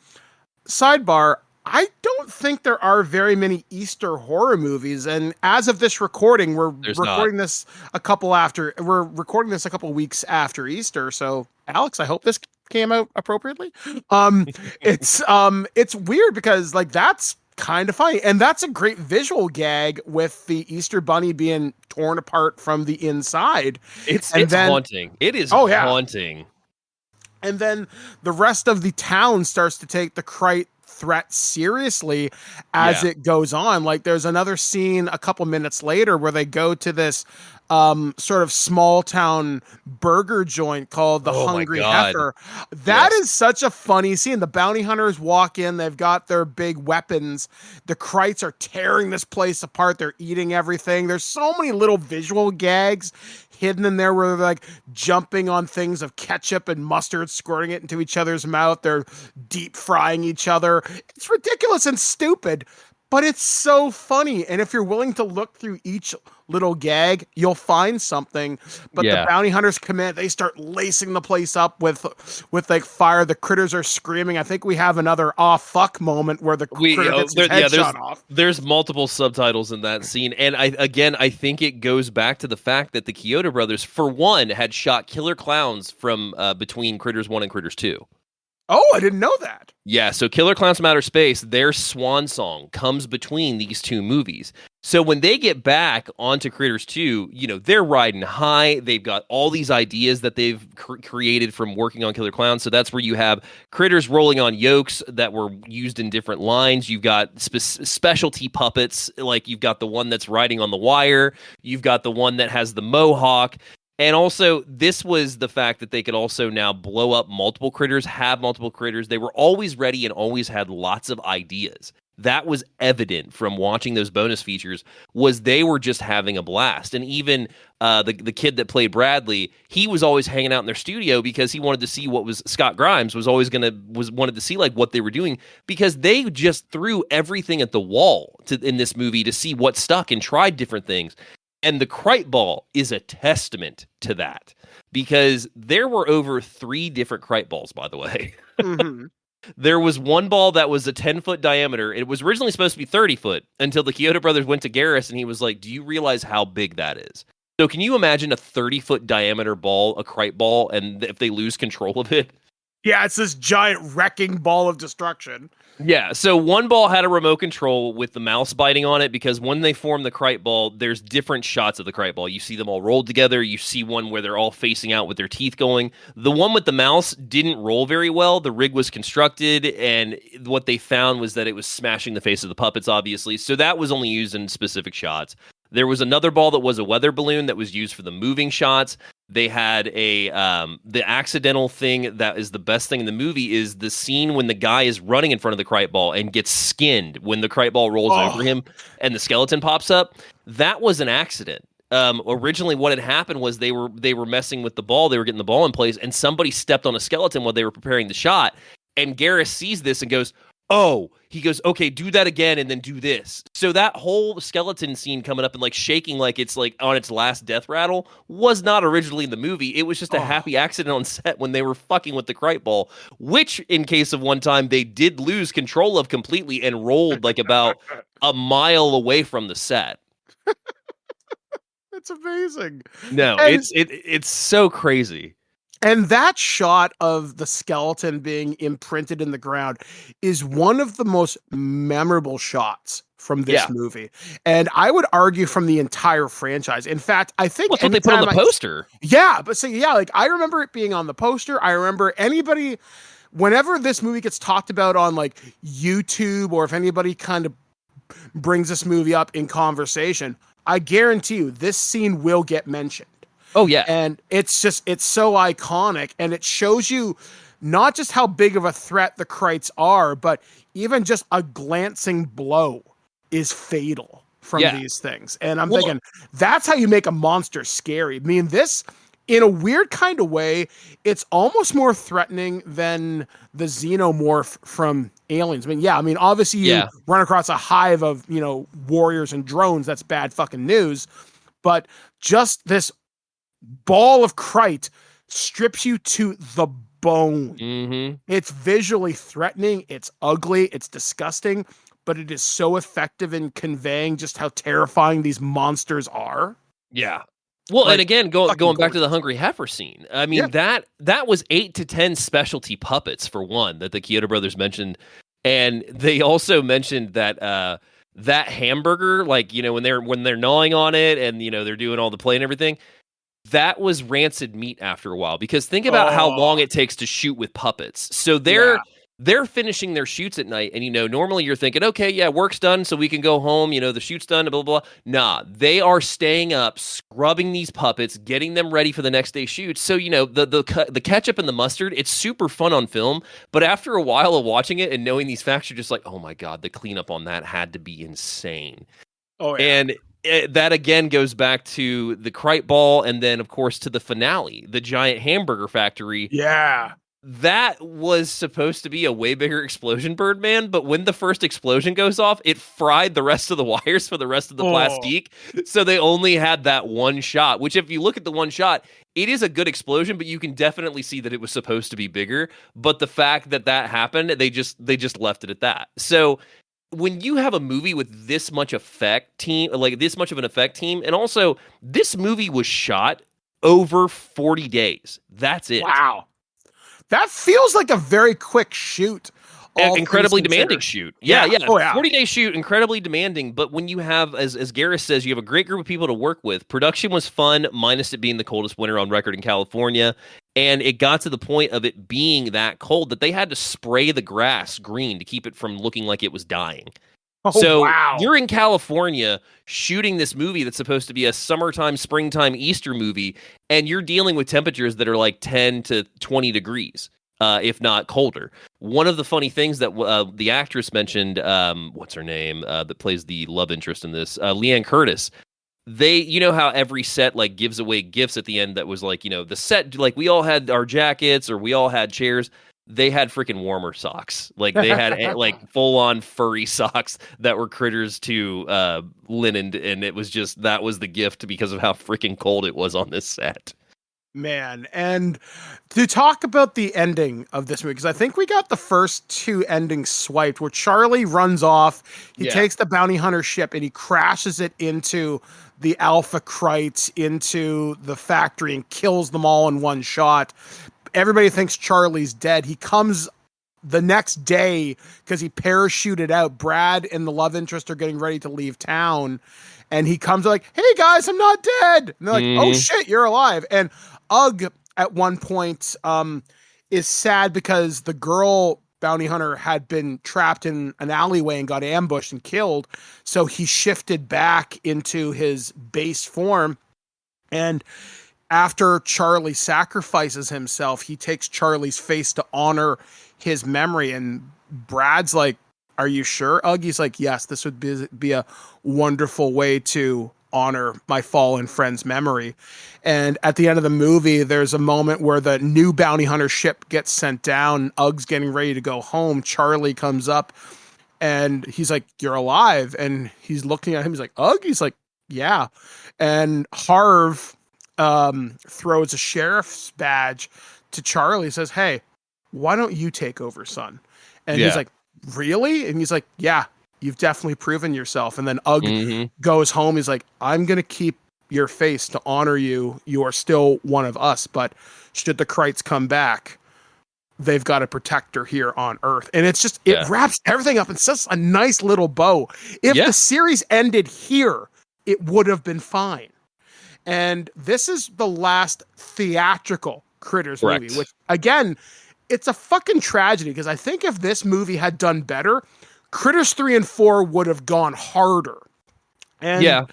G: sidebar, I don't think there are very many Easter horror movies, and as of this recording, we're recording this a couple weeks after Easter. So, Alex, I hope this came out appropriately. It's weird because, like, that's kind of funny, and that's a great visual gag with the Easter bunny being torn apart from the inside.
H: It's haunting. It is haunting.
G: And then the rest of the town starts to take the Krite threat seriously as it goes on. Like, there's another scene a couple minutes later where they go to this sort of small town burger joint called the Hungry Heifer. That is such a funny scene. The bounty hunters walk in, they've got their big weapons. The Krites are tearing this place apart. They're eating everything. There's so many little visual gags hidden in there where they're like jumping on things of ketchup and mustard, squirting it into each other's mouth. They're deep frying each other. It's ridiculous and stupid, but it's so funny. And if you're willing to look through each little gag, you'll find something. But the bounty hunters come in, they start lacing the place up with like fire. The critters are screaming. I think we have another fuck moment where the critter gets his head shot off.
H: There's multiple subtitles in that scene. And I think it goes back to the fact that the Kyoto brothers, for one, had shot killer clowns from between Critters 1 and Critters 2.
G: Oh, I didn't know that.
H: Yeah, so Killer Clowns from Outer Space, their swan song comes between these two movies. So when they get back onto Critters 2, they're riding high. They've got all these ideas that they've created from working on Killer Clowns. So that's where you have critters rolling on yokes that were used in different lines. You've got specialty puppets, like you've got the one that's riding on the wire. You've got the one that has the mohawk. And also, this was the fact that they could also now blow up multiple critters, have multiple critters. They were always ready and always had lots of ideas. That was evident from watching those bonus features, was they were just having a blast. And even the kid that played Bradley, he was always hanging out in their studio because he wanted to see what was Scott Grimes wanted to see like what they were doing, because they just threw everything at the wall in this movie to see what stuck and tried different things. And the Krite ball is a testament to that, because there were over 3 different Krite balls, by the way.
G: Mm-hmm.
H: There was one ball that was a 10-foot diameter. It was originally supposed to be 30 foot until the Kyoto brothers went to Garrus and he was like, do you realize how big that is? So can you imagine a 30-foot diameter ball, a Krite ball, and if they lose control of it?
G: Yeah, it's this giant wrecking ball of destruction.
H: Yeah, so one ball had a remote control with the mouse biting on it because when they form the Krite ball, there's different shots of the Krite ball. You see them all rolled together. You see one where they're all facing out with their teeth going. The one with the mouse didn't roll very well. The rig was constructed, and what they found was that it was smashing the face of the puppets, obviously. So that was only used in specific shots. There was another ball that was a weather balloon that was used for the moving shots. They had the accidental thing that is the best thing in the movie is the scene when the guy is running in front of the Krite ball and gets skinned when the Krite ball rolls over him and the skeleton pops up. That was an accident. Originally what had happened was they were messing with the ball. They were getting the ball in place, and somebody stepped on a skeleton while they were preparing the shot. And Garrus sees this and goes, "Oh," he goes, "Okay, do that again and then do this." So that whole skeleton scene coming up and like shaking like it's like on its last death rattle was not originally in the movie. It was just a happy accident on set when they were fucking with the Krite ball, which in case of one time they did lose control of completely and rolled like about a mile away from the set.
G: It's amazing.
H: No,
G: And-
H: it's so crazy.
G: And that shot of the skeleton being imprinted in the ground is one of the most memorable shots from this movie. And I would argue from the entire franchise. In fact, I think
H: That's what they put on the poster.
G: Yeah, but like I remember it being on the poster. I remember whenever this movie gets talked about on like YouTube, or if anybody kind of brings this movie up in conversation, I guarantee you this scene will get mentioned.
H: Oh, yeah.
G: And it's so iconic, and it shows you not just how big of a threat the Krites are, but even just a glancing blow is fatal from these things. And I'm thinking, that's how you make a monster scary. I mean, this, in a weird kind of way, it's almost more threatening than the xenomorph from Aliens. I mean, obviously you run across a hive of, warriors and drones. That's bad fucking news. But just this ball of Krite strips you to the bone.
H: Mm-hmm.
G: It's visually threatening. It's ugly. It's disgusting, but it is so effective in conveying just how terrifying these monsters are.
H: Yeah. Well, and again, going back to the Hungry Heifer scene, I mean, that was 8 to 10 specialty puppets for one that the Chiodo brothers mentioned. And they also mentioned that that hamburger, like, when they're gnawing on it and, they're doing all the play and everything, that was rancid meat after a while, because think about how long it takes to shoot with puppets. So they're finishing their shoots at night, and normally you're thinking, okay, yeah, work's done, so we can go home. The shoot's done, blah blah blah. Nah, they are staying up, scrubbing these puppets, getting them ready for the next day's shoot. So the ketchup and the mustard, it's super fun on film, but after a while of watching it and knowing these facts, you're just like, oh my god, the cleanup on that had to be insane.
G: Oh yeah.
H: And that again goes back to the Krite ball, and then of course to the finale, the giant hamburger factory.
G: Yeah.
H: That was supposed to be a way bigger explosion, Birdman, but when the first explosion goes off, it fried the rest of the wires for the rest of the plastique. So they only had that one shot, which if you look at the one shot, it is a good explosion, but you can definitely see that it was supposed to be bigger. But the fact that happened, they just left it at that. So when you have a movie with this much effect team, like this much of an effect team, and also this movie was shot over 40 days. That's it.
G: Wow. That feels like a very quick shoot.
H: Incredibly demanding shoot. Yeah.
G: Oh, yeah.
H: 40-day shoot, incredibly demanding. But when you have, as Garrus says, you have a great group of people to work with. Production was fun, minus it being the coldest winter on record in California. And it got to the point of it being that cold that they had to spray the grass green to keep it from looking like it was dying.
G: Wow.
H: You're in California shooting this movie that's supposed to be a summertime, springtime, Easter movie, and you're dealing with temperatures that are like 10 to 20 degrees, if not colder. One of the funny things that the actress mentioned, what's her name, that plays the love interest in this, Leanne Curtis, you know how every set like gives away gifts at the end that was like, the set, like we all had our jackets or we all had chairs. They had freaking warmer socks. Like they had like full on furry socks that were critters to linen. And it was just, that was the gift because of how freaking cold it was on this set.
G: Man. And to talk about the ending of this movie, because I think we got the first two endings swiped where Charlie runs off. He takes the bounty hunter ship and he crashes it into the Alpha Krite, into the factory, and kills them all in one shot. Everybody thinks Charlie's dead. He comes the next day, because he parachuted out, Brad and the love interest are getting ready to leave town. And he comes like, hey guys, I'm not dead. And they're like, oh shit, you're alive. And Ugg at one point is sad because the girl bounty hunter had been trapped in an alleyway and got ambushed and killed. So he shifted back into his base form. And after Charlie sacrifices himself, he takes Charlie's face to honor his memory. And Brad's like, are you sure, Ugg? He's like, yes, this would be a wonderful way to honor my fallen friend's memory. And at the end of the movie, there's a moment where the new bounty hunter ship gets sent down. Ugg's getting ready to go home. Charlie comes up and he's like, you're alive. And he's looking at him. He's like, Ugg? He's like, yeah. And Harv throws a sheriff's badge to Charlie, says, hey, why don't you take over, son? And he's like, really? And he's like, yeah, you've definitely proven yourself. And then Ugg goes home. He's like, I'm going to keep your face to honor you. You are still one of us. But should the Krites come back, they've got a protector here on Earth. And it's just, it wraps everything up in such a nice little bow. If the series ended here, it would have been fine. And this is the last theatrical Critters movie, which, again, it's a fucking tragedy, because I think if this movie had done better, Critters 3 and 4 would have gone harder. And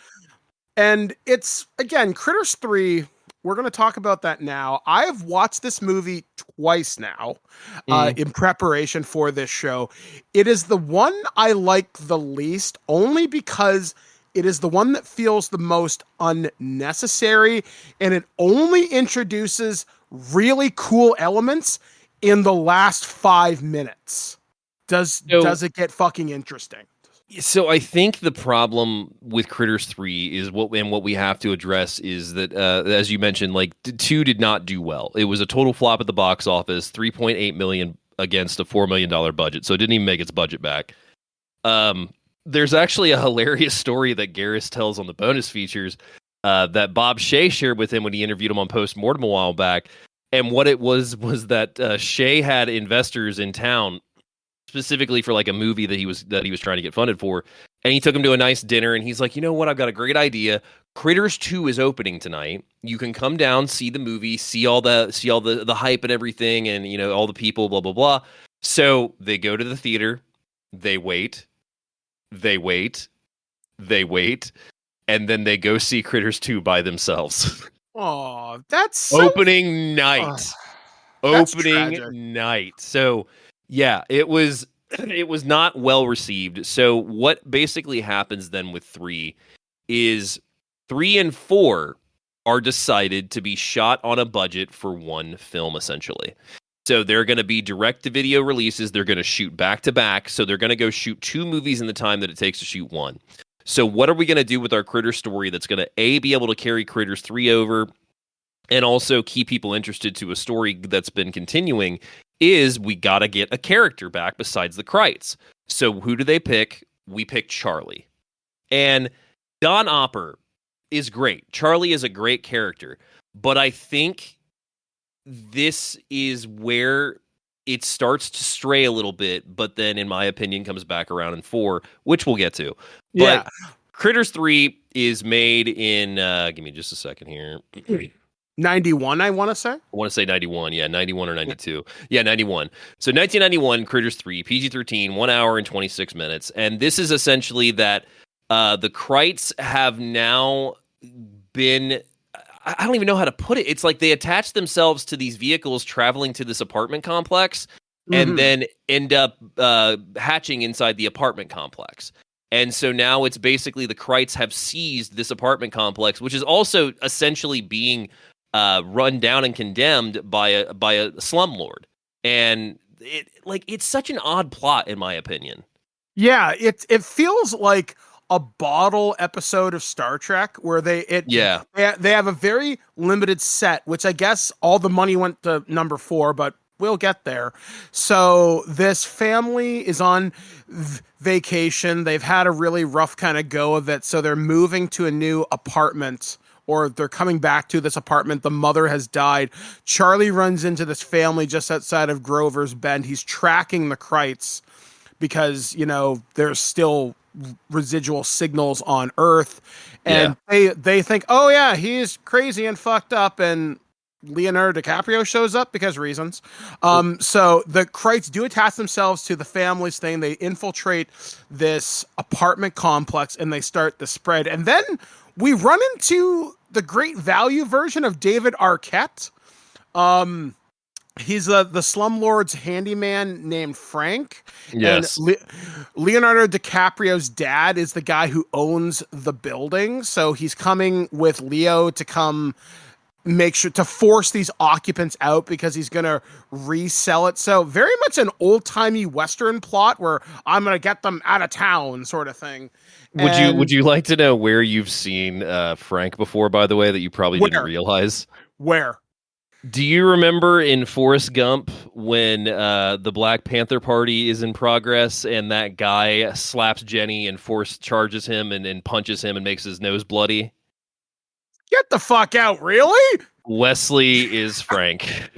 G: and it's, again, Critters 3, we're going to talk about that now. I have watched this movie twice now in preparation for this show. It is the one I like the least, only because it is the one that feels the most unnecessary, and it only introduces really cool elements in the last 5 minutes. Does it get fucking interesting?
H: So I think the problem with Critters 3 is what we have to address is that, as you mentioned, like 2 did not do well. It was a total flop at the box office, $3.8 million against a $4 million budget. So it didn't even make its budget back. There's actually a hilarious story that Garrus tells on the bonus features that Bob Shea shared with him when he interviewed him on Postmortem a while back. And what it was that Shea had investors in town specifically for like a movie that he was trying to get funded for. And he took him to a nice dinner and he's like, you know what? I've got a great idea. Critters 2 is opening tonight. You can come down, see the movie, see all the hype and everything, and you know, all the people, blah, blah, blah. So they go to the theater, they wait, and then they go see Critters 2 by themselves.
G: Oh, that's so...
H: opening night. Opening night. So yeah, it was not well received. So what basically happens then with 3 is 3 and 4 are decided to be shot on a budget for one film, essentially. So they're going to be direct-to-video releases. They're going to shoot back-to-back. So they're going to go shoot 2 movies in the time that it takes to shoot one. So what are we going to do with our Critters story that's going to, A, be able to carry Critters 3 over, and also keep people interested to a story that's been continuing, is we got to get a character back besides the Krites. So who do they pick? We pick Charlie. And Don Opper is great. Charlie is a great character. But I think this is where it starts to stray a little bit, but then, in my opinion, comes back around in 4, which we'll get to.
G: Yeah.
H: But Critters 3 is made in, give me just a second here.
G: 91, I want to say.
H: I want to say 91. Yeah, 91 or 92. Yeah, 91. So 1991, Critters 3, PG-13, 1 hour and 26 minutes. And this is essentially that the Krites have now been... I don't even know how to put it. It's like they attach themselves to these vehicles traveling to this apartment complex and then end up hatching inside the apartment complex. And so now it's basically the Krites have seized this apartment complex, which is also essentially being run down and condemned by a slumlord. And it's such an odd plot, in my opinion.
G: Yeah, it feels like a bottle episode of Star Trek where they have a very limited set, which I guess all the money went to number 4, but we'll get there. So this family is on vacation. They've had a really rough kind of go of it. So they're moving to a new apartment or they're coming back to this apartment. The mother has died. Charlie runs into this family just outside of Grover's Bend. He's tracking the Kreitz because, there's still residual signals on Earth. And they think, oh yeah, he's crazy and fucked up. And Leonardo DiCaprio shows up because reasons. So the Kreitz do attach themselves to the family's thing. They infiltrate this apartment complex and they start the spread. And then we run into the Great Value version of David Arquette. He's the slumlord's handyman named Frank.
H: Yes.
G: And Leonardo DiCaprio's dad is the guy who owns the building. So he's coming with Leo to come make sure to force these occupants out because he's going to resell it. So very much an old-timey Western plot where I'm going to get them out of town sort of thing.
H: Would you like to know where you've seen Frank before, by the way, that you probably didn't realize?
G: Where?
H: Do you remember in Forrest Gump when the Black Panther Party is in progress and that guy slaps Jenny and Forrest charges him and punches him and makes his nose bloody?
G: Get the fuck out, really?
H: Wesley is Frank.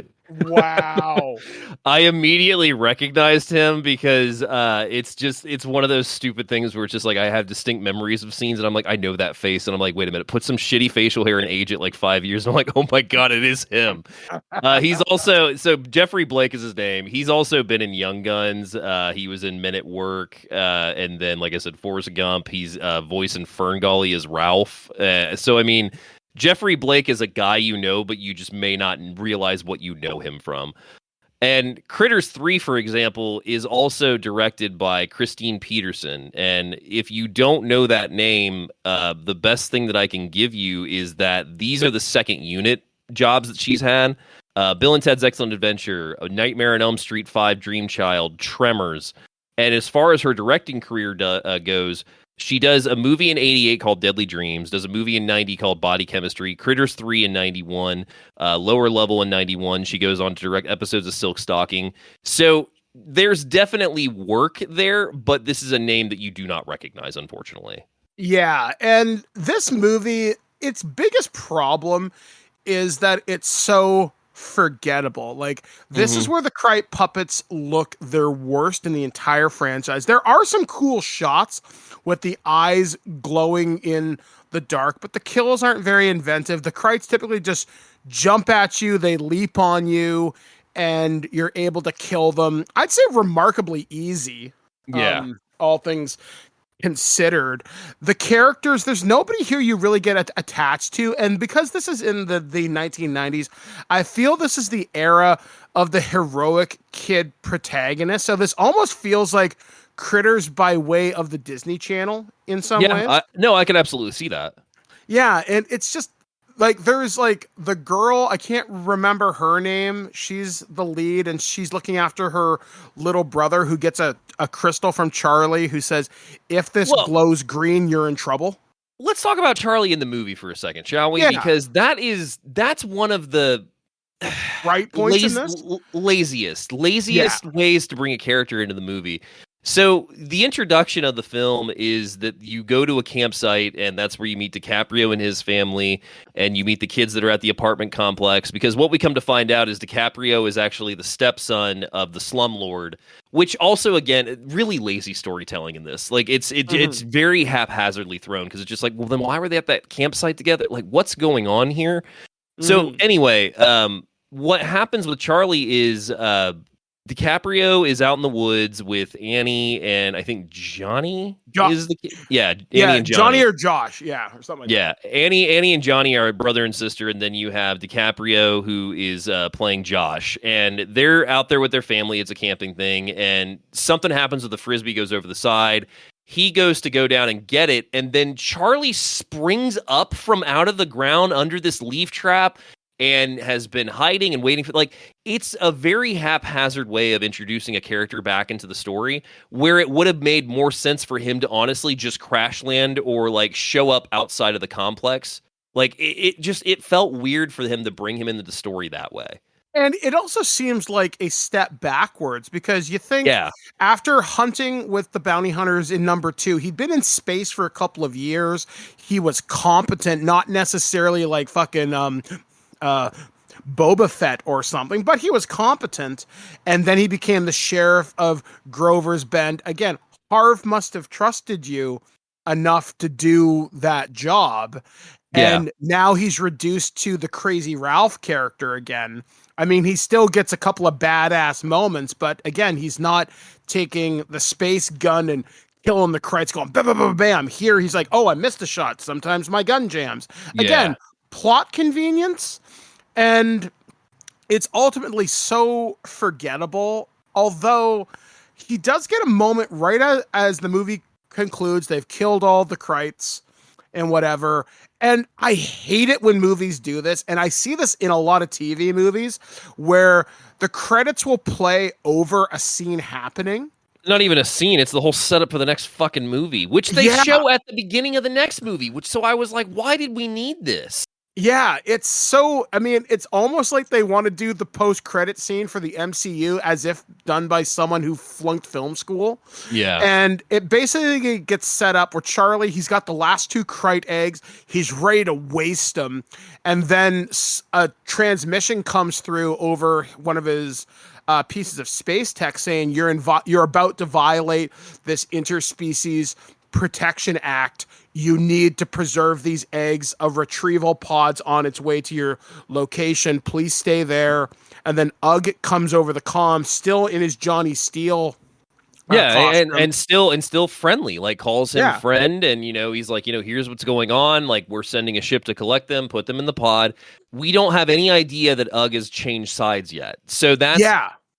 G: Wow.
H: I immediately recognized him because it's one of those stupid things where it's just like I have distinct memories of scenes and I'm like, I know that face. And I'm like, wait a minute, put some shitty facial hair and age it like 5 years. And I'm like, oh my God, it is him. He's also, so Jeffrey Blake is his name. He's also been in Young Guns. He was in Men at Work. And then, like I said, Forrest Gump. He's voice in Ferngully as Ralph. So, I mean, Jeffrey Blake is a guy but you just may not realize what you know him from. And Critters 3, for example, is also directed by Christine Peterson. And if you don't know that name, the best thing that I can give you is that these are the second unit jobs that she's had. Bill and Ted's Excellent Adventure, Nightmare on Elm Street 5, Dream Child, Tremors. And as far as her directing career goes, she does a movie in 88 called Deadly Dreams, does a movie in 90 called Body Chemistry, Critters 3 in 91, Lower Level in 91. She goes on to direct episodes of Silk Stalking. So there's definitely work there, but this is a name that you do not recognize, unfortunately.
G: Yeah, and this movie, its biggest problem is that it's so forgettable. Like, this is where the Kreit puppets look their worst in the entire franchise. There are some cool shots with the eyes glowing in the dark, but the kills aren't very inventive. The Kreitz typically just jump at you, they leap on you, and you're able to kill them. I'd say remarkably easy.
H: Yeah.
G: All things considered. The characters, there's nobody here you really get attached to, and because this is in the 1990s, I feel this is the era of the heroic kid protagonist. So this almost feels like Critters by way of the Disney Channel in some ways.
H: I can absolutely see that.
G: Yeah, and it's just like there's like the girl, I can't remember her name. She's the lead and she's looking after her little brother who gets a crystal from Charlie who says, if this glows green, you're in trouble.
H: Let's talk about Charlie in the movie for a second, shall we? Yeah. Because that's one of the
G: right points in this?
H: laziest ways to bring a character into the movie. So the introduction of the film is that you go to a campsite and that's where you meet DiCaprio and his family and you meet the kids that are at the apartment complex, because what we come to find out is DiCaprio is actually the stepson of the slumlord, which also, again, really lazy storytelling in this. Like it's very haphazardly thrown because it's just like, well, then why were they at that campsite together? Like, what's going on here? So anyway, what happens with Charlie is DiCaprio is out in the woods with Annie and I think Johnny is the kid. Yeah, Annie and
G: Johnny or Josh, or something like that.
H: Yeah, Annie and Johnny are brother and sister, and then you have DiCaprio who is playing Josh, and they're out there with their family. It's a camping thing, and something happens with the frisbee goes over the side. He goes to go down and get it, and then Charlie springs up from out of the ground under this leaf trap and has been hiding and waiting for, like, it's a very haphazard way of introducing a character back into the story where it would have made more sense for him to honestly just crash land or like show up outside of the complex. Like it felt weird for him to bring him into the story that way.
G: And it also seems like a step backwards because you think
H: Yeah.
G: after hunting with the bounty hunters in number 2, he'd been in space for a couple of years. He was competent, not necessarily like fucking Boba Fett or something, but he was competent. And then he became the sheriff of Grover's Bend. Again, Harv must have trusted you enough to do that job.
H: Yeah.
G: And now he's reduced to the Crazy Ralph character again. I mean, he still gets a couple of badass moments, but again, he's not taking the space gun and killing the Krites going bam, bam, bam, bam. Here, he's like, oh, I missed a shot. Sometimes my gun jams.
H: Yeah.
G: Again, plot convenience, and it's ultimately so forgettable. Although he does get a moment right as the movie concludes. They've killed all the Krites and whatever. And I hate it when movies do this. And I see this in a lot of TV movies where the credits will play over a scene happening.
H: Not even a scene. It's the whole setup for the next fucking movie, which they show at the beginning of the next movie. So I was like, why did we need this?
G: Yeah, it's so, I mean, it's almost like they want to do the post-credit scene for the MCU as if done by someone who flunked film school.
H: Yeah.
G: And it basically gets set up where Charlie, he's got the last 2 Krite eggs. He's ready to waste them. And then a transmission comes through over one of his pieces of space tech saying you're about to violate this interspecies protection act. You need to preserve these eggs. A retrieval pod's on its way to your location. Please stay there. And then Ugg comes over the comm, still in his Johnny Steele.
H: And still friendly, like calls him friend, and he's like, here's what's going on. Like, we're sending a ship to collect them, put them in the pod. We don't have any idea that Ugg has changed sides yet. So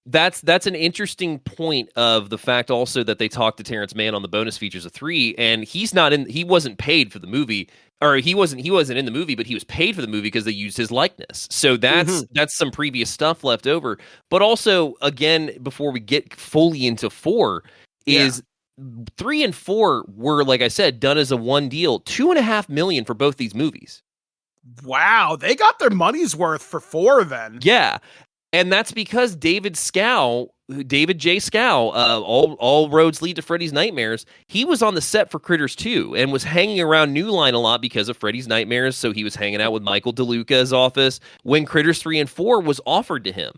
H: that's an interesting point of the fact also that they talked to Terrence Mann on the bonus features of 3, and he wasn't paid for the movie, or he wasn't in the movie, but he was paid for the movie because they used his likeness. So that's some previous stuff left over. But also, again, before we get fully into 4, is 3 and 4 were, like I said, done as a one deal, $2.5 million for both these movies.
G: Wow, they got their money's worth for 4 then.
H: Yeah. And that's because David J. Scow, all roads lead to Freddy's Nightmares. He was on the set for Critters 2 and was hanging around New Line a lot because of Freddy's Nightmares. So he was hanging out with Michael DeLuca's office when Critters 3 and 4 was offered to him.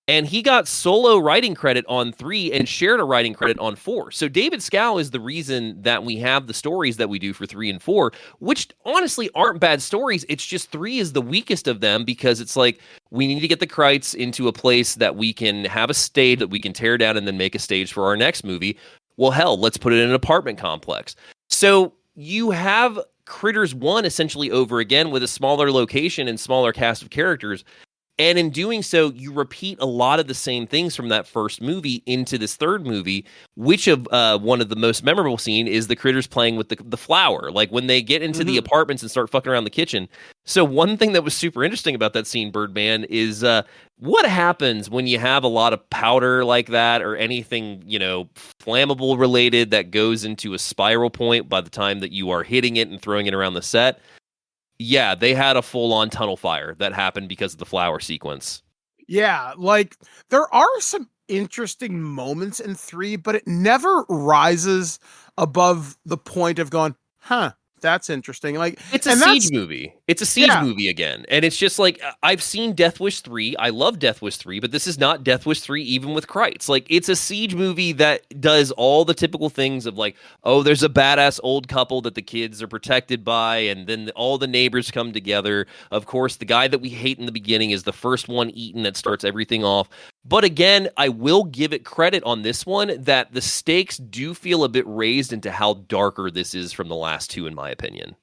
H: And he got solo writing credit on 3 and shared a writing credit on 4. So David Scow is the reason that we have the stories that we do for 3 and 4, which honestly aren't bad stories. It's just 3 is the weakest of them because it's like we need to get the Krites into a place that we can have a stage that we can tear down and then make a stage for our next movie. Well, hell, let's put it in an apartment complex. So you have Critters 1 essentially over again with a smaller location and smaller cast of characters. And in doing so, you repeat a lot of the same things from that first movie into this third movie, which of one of the most memorable scene is the critters playing with the flour, like when they get into the apartments and start fucking around the kitchen. So one thing that was super interesting about that scene, Birdman, is what happens when you have a lot of powder like that or anything, flammable related that goes into a spiral point by the time that you are hitting it and throwing it around the set. Yeah, they had a full-on tunnel fire that happened because of the flower sequence.
G: Yeah, like, there are some interesting moments in 3, but it never rises above the point of going, that's interesting. Like,
H: it's a siege movie. It's a siege movie again. And it's just like, I've seen Death Wish 3. I love Death Wish 3, but this is not Death Wish 3 even with Krites. Like, it's a siege movie that does all the typical things of like, oh, there's a badass old couple that the kids are protected by, and then all the neighbors come together. Of course, the guy that we hate in the beginning is the first one eaten that starts everything off. But again, I will give it credit on this one that the stakes do feel a bit raised into how darker this is from the last 2, in my opinion.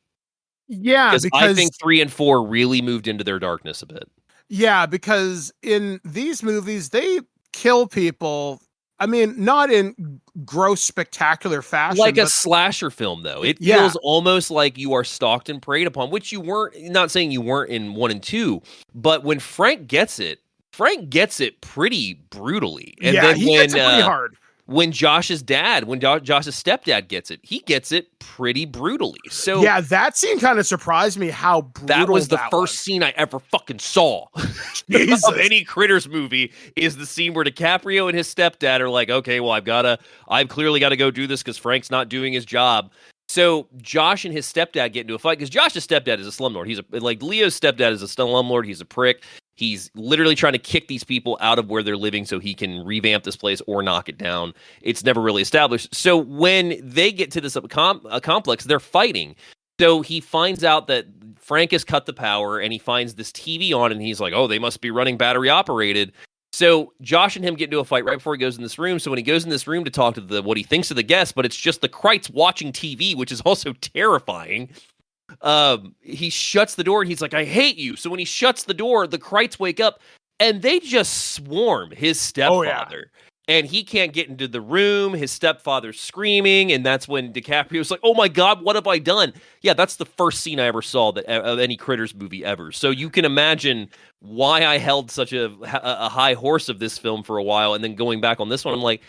G: Yeah, because
H: I think 3 and 4 really moved into their darkness a bit.
G: Yeah, because in these movies, they kill people. I mean, not in gross, spectacular fashion.
H: Like a slasher film, though. It feels almost like you are stalked and preyed upon, which you weren't, not saying you weren't in 1 and 2, but when Frank gets it pretty brutally. And then
G: he gets it pretty hard.
H: when Josh's stepdad gets it, he gets it pretty brutally. So
G: yeah, that scene kind of surprised me how brutal
H: that was the first
G: was.
H: scene I ever fucking saw of any Critters movie, is the scene where DiCaprio and his stepdad are like, okay, well, I've clearly got to go do this because Frank's not doing his job. So Josh and his stepdad get into a fight because Josh's stepdad is a slumlord. Leo's stepdad is a slumlord. He's a prick. He's literally trying to kick these people out of where they're living so he can revamp this place or knock it down. It's never really established. So when they get to this complex, they're fighting. So he finds out that Frank has cut the power, and he finds this TV on, and he's like, oh, they must be running battery operated. So Josh and him get into a fight right before he goes in this room. So when he goes in this room to talk to what he thinks of the guests, but it's just the Kreitz watching TV, which is also terrifying. He shuts the door and he's like, I hate you. So when he shuts the door, the Kreitz wake up and they just swarm his stepfather. Oh, yeah. And he can't get into the room. His stepfather's screaming, and that's when DiCaprio's like, oh my God, what have I done? Yeah, that's the first scene I ever saw of any Critters movie ever. So you can imagine why I held such a high horse of this film for a while, and then going back on this one, I'm like,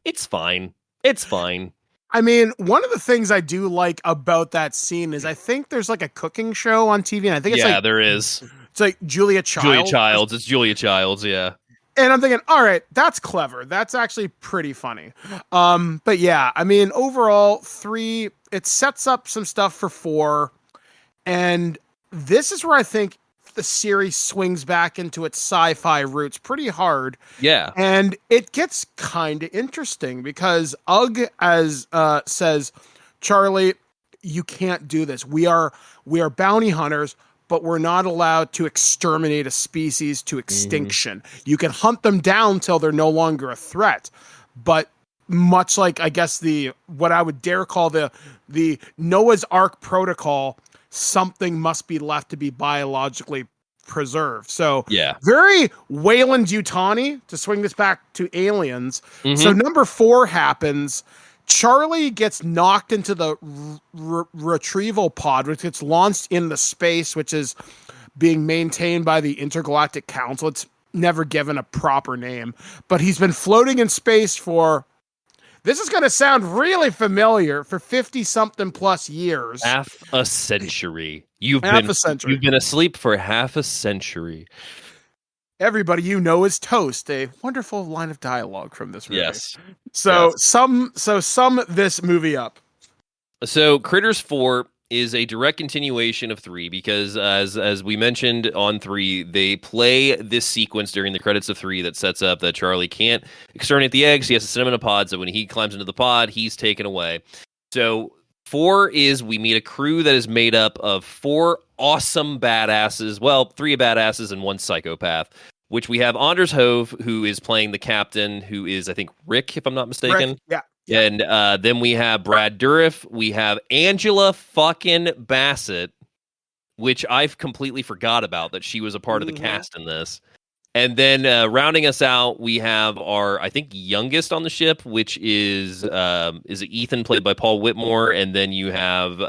H: it's fine. It's fine.
G: I mean, one of the things I do like about that scene is I think there's like a cooking show on TV, and I think it's
H: there is.
G: It's like Julia Childs.
H: It's Julia Childs, yeah.
G: And I'm thinking, all right, that's clever. That's actually pretty funny. But yeah, I mean, overall, 3, it sets up some stuff for 4. And this is where I think the series swings back into its sci-fi roots pretty hard.
H: Yeah.
G: And it gets kind of interesting because Ugg says, Charlie, you can't do this. We are bounty hunters, but we're not allowed to exterminate a species to extinction. You can hunt them down till they're no longer a threat. But much like, I guess, what I would dare call the Noah's Ark protocol, something must be left to be biologically preserved. So
H: yeah,
G: very Weyland-Yutani, to swing this back to Aliens. So number 4 happens. Charlie gets knocked into the retrieval pod, which gets launched into space, which is being maintained by the Intergalactic Council. It's never given a proper name, but he's been floating in space for, this is going to sound really familiar, for 50-something plus years.
H: Half a century. You've been asleep for half a century.
G: Everybody you know is toast. A wonderful line of dialogue from this movie.
H: Yes.
G: So sum this movie up.
H: So Critters 4 is a direct continuation of 3 because as we mentioned on 3, they play this sequence during the credits of 3 that sets up that Charlie can't exterminate the eggs. He has to sit them in a pod. So when he climbs into the pod, he's taken away. So 4 is we meet a crew that is made up of 4 awesome badasses. Well, 3 badasses and 1 psychopath, which we have Anders Hove, who is playing the captain, who is, I think, Rick, if I'm not mistaken.
G: Rick,
H: yeah. And then we have Brad Dourif. We have Angela fucking Bassett, which I've completely forgot about that she was a part of the cast in this. And then rounding us out, we have our, I think, youngest on the ship, which is Ethan, played by Paul Whitmore. And then you have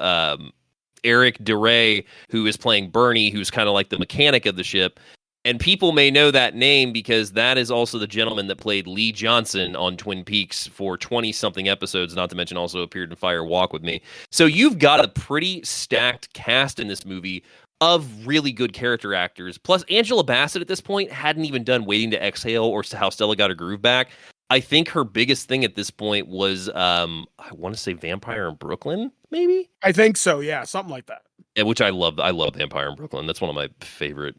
H: Eric DeRay, who is playing Bernie, who's kind of like the mechanic of the ship. And people may know that name because that is also the gentleman that played Lee Johnson on Twin Peaks for 20-something episodes, not to mention also appeared in Fire Walk with Me. So you've got a pretty stacked cast in this movie of really good character actors. Plus, Angela Bassett at this point hadn't even done Waiting to Exhale or How Stella Got Her Groove Back. I think her biggest thing at this point was, I want to say Vampire in Brooklyn, maybe?
G: I think so, yeah, something like that.
H: Yeah, which I love. I love Vampire in Brooklyn. That's one of my favorite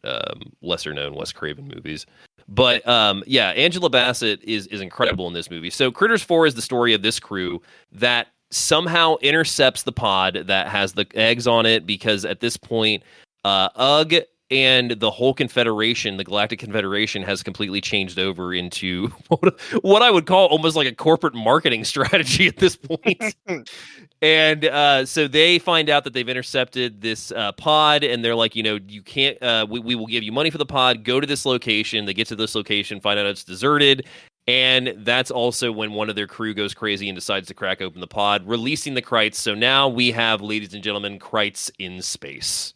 H: lesser-known Wes Craven movies. But yeah, Angela Bassett is incredible in this movie. So Critters 4 is the story of this crew that somehow intercepts the pod that has the eggs on it because at this point, Ugg and the whole Confederation, the Galactic Confederation, has completely changed over into what I would call almost like a corporate marketing strategy at this point. And so they find out that they've intercepted this pod, and they're like, you can't, we will give you money for the pod, go to this location. They get to this location, find out it's deserted. And that's also when one of their crew goes crazy and decides to crack open the pod, releasing the Kreitz. So now we have, ladies and gentlemen, Kreitz in space.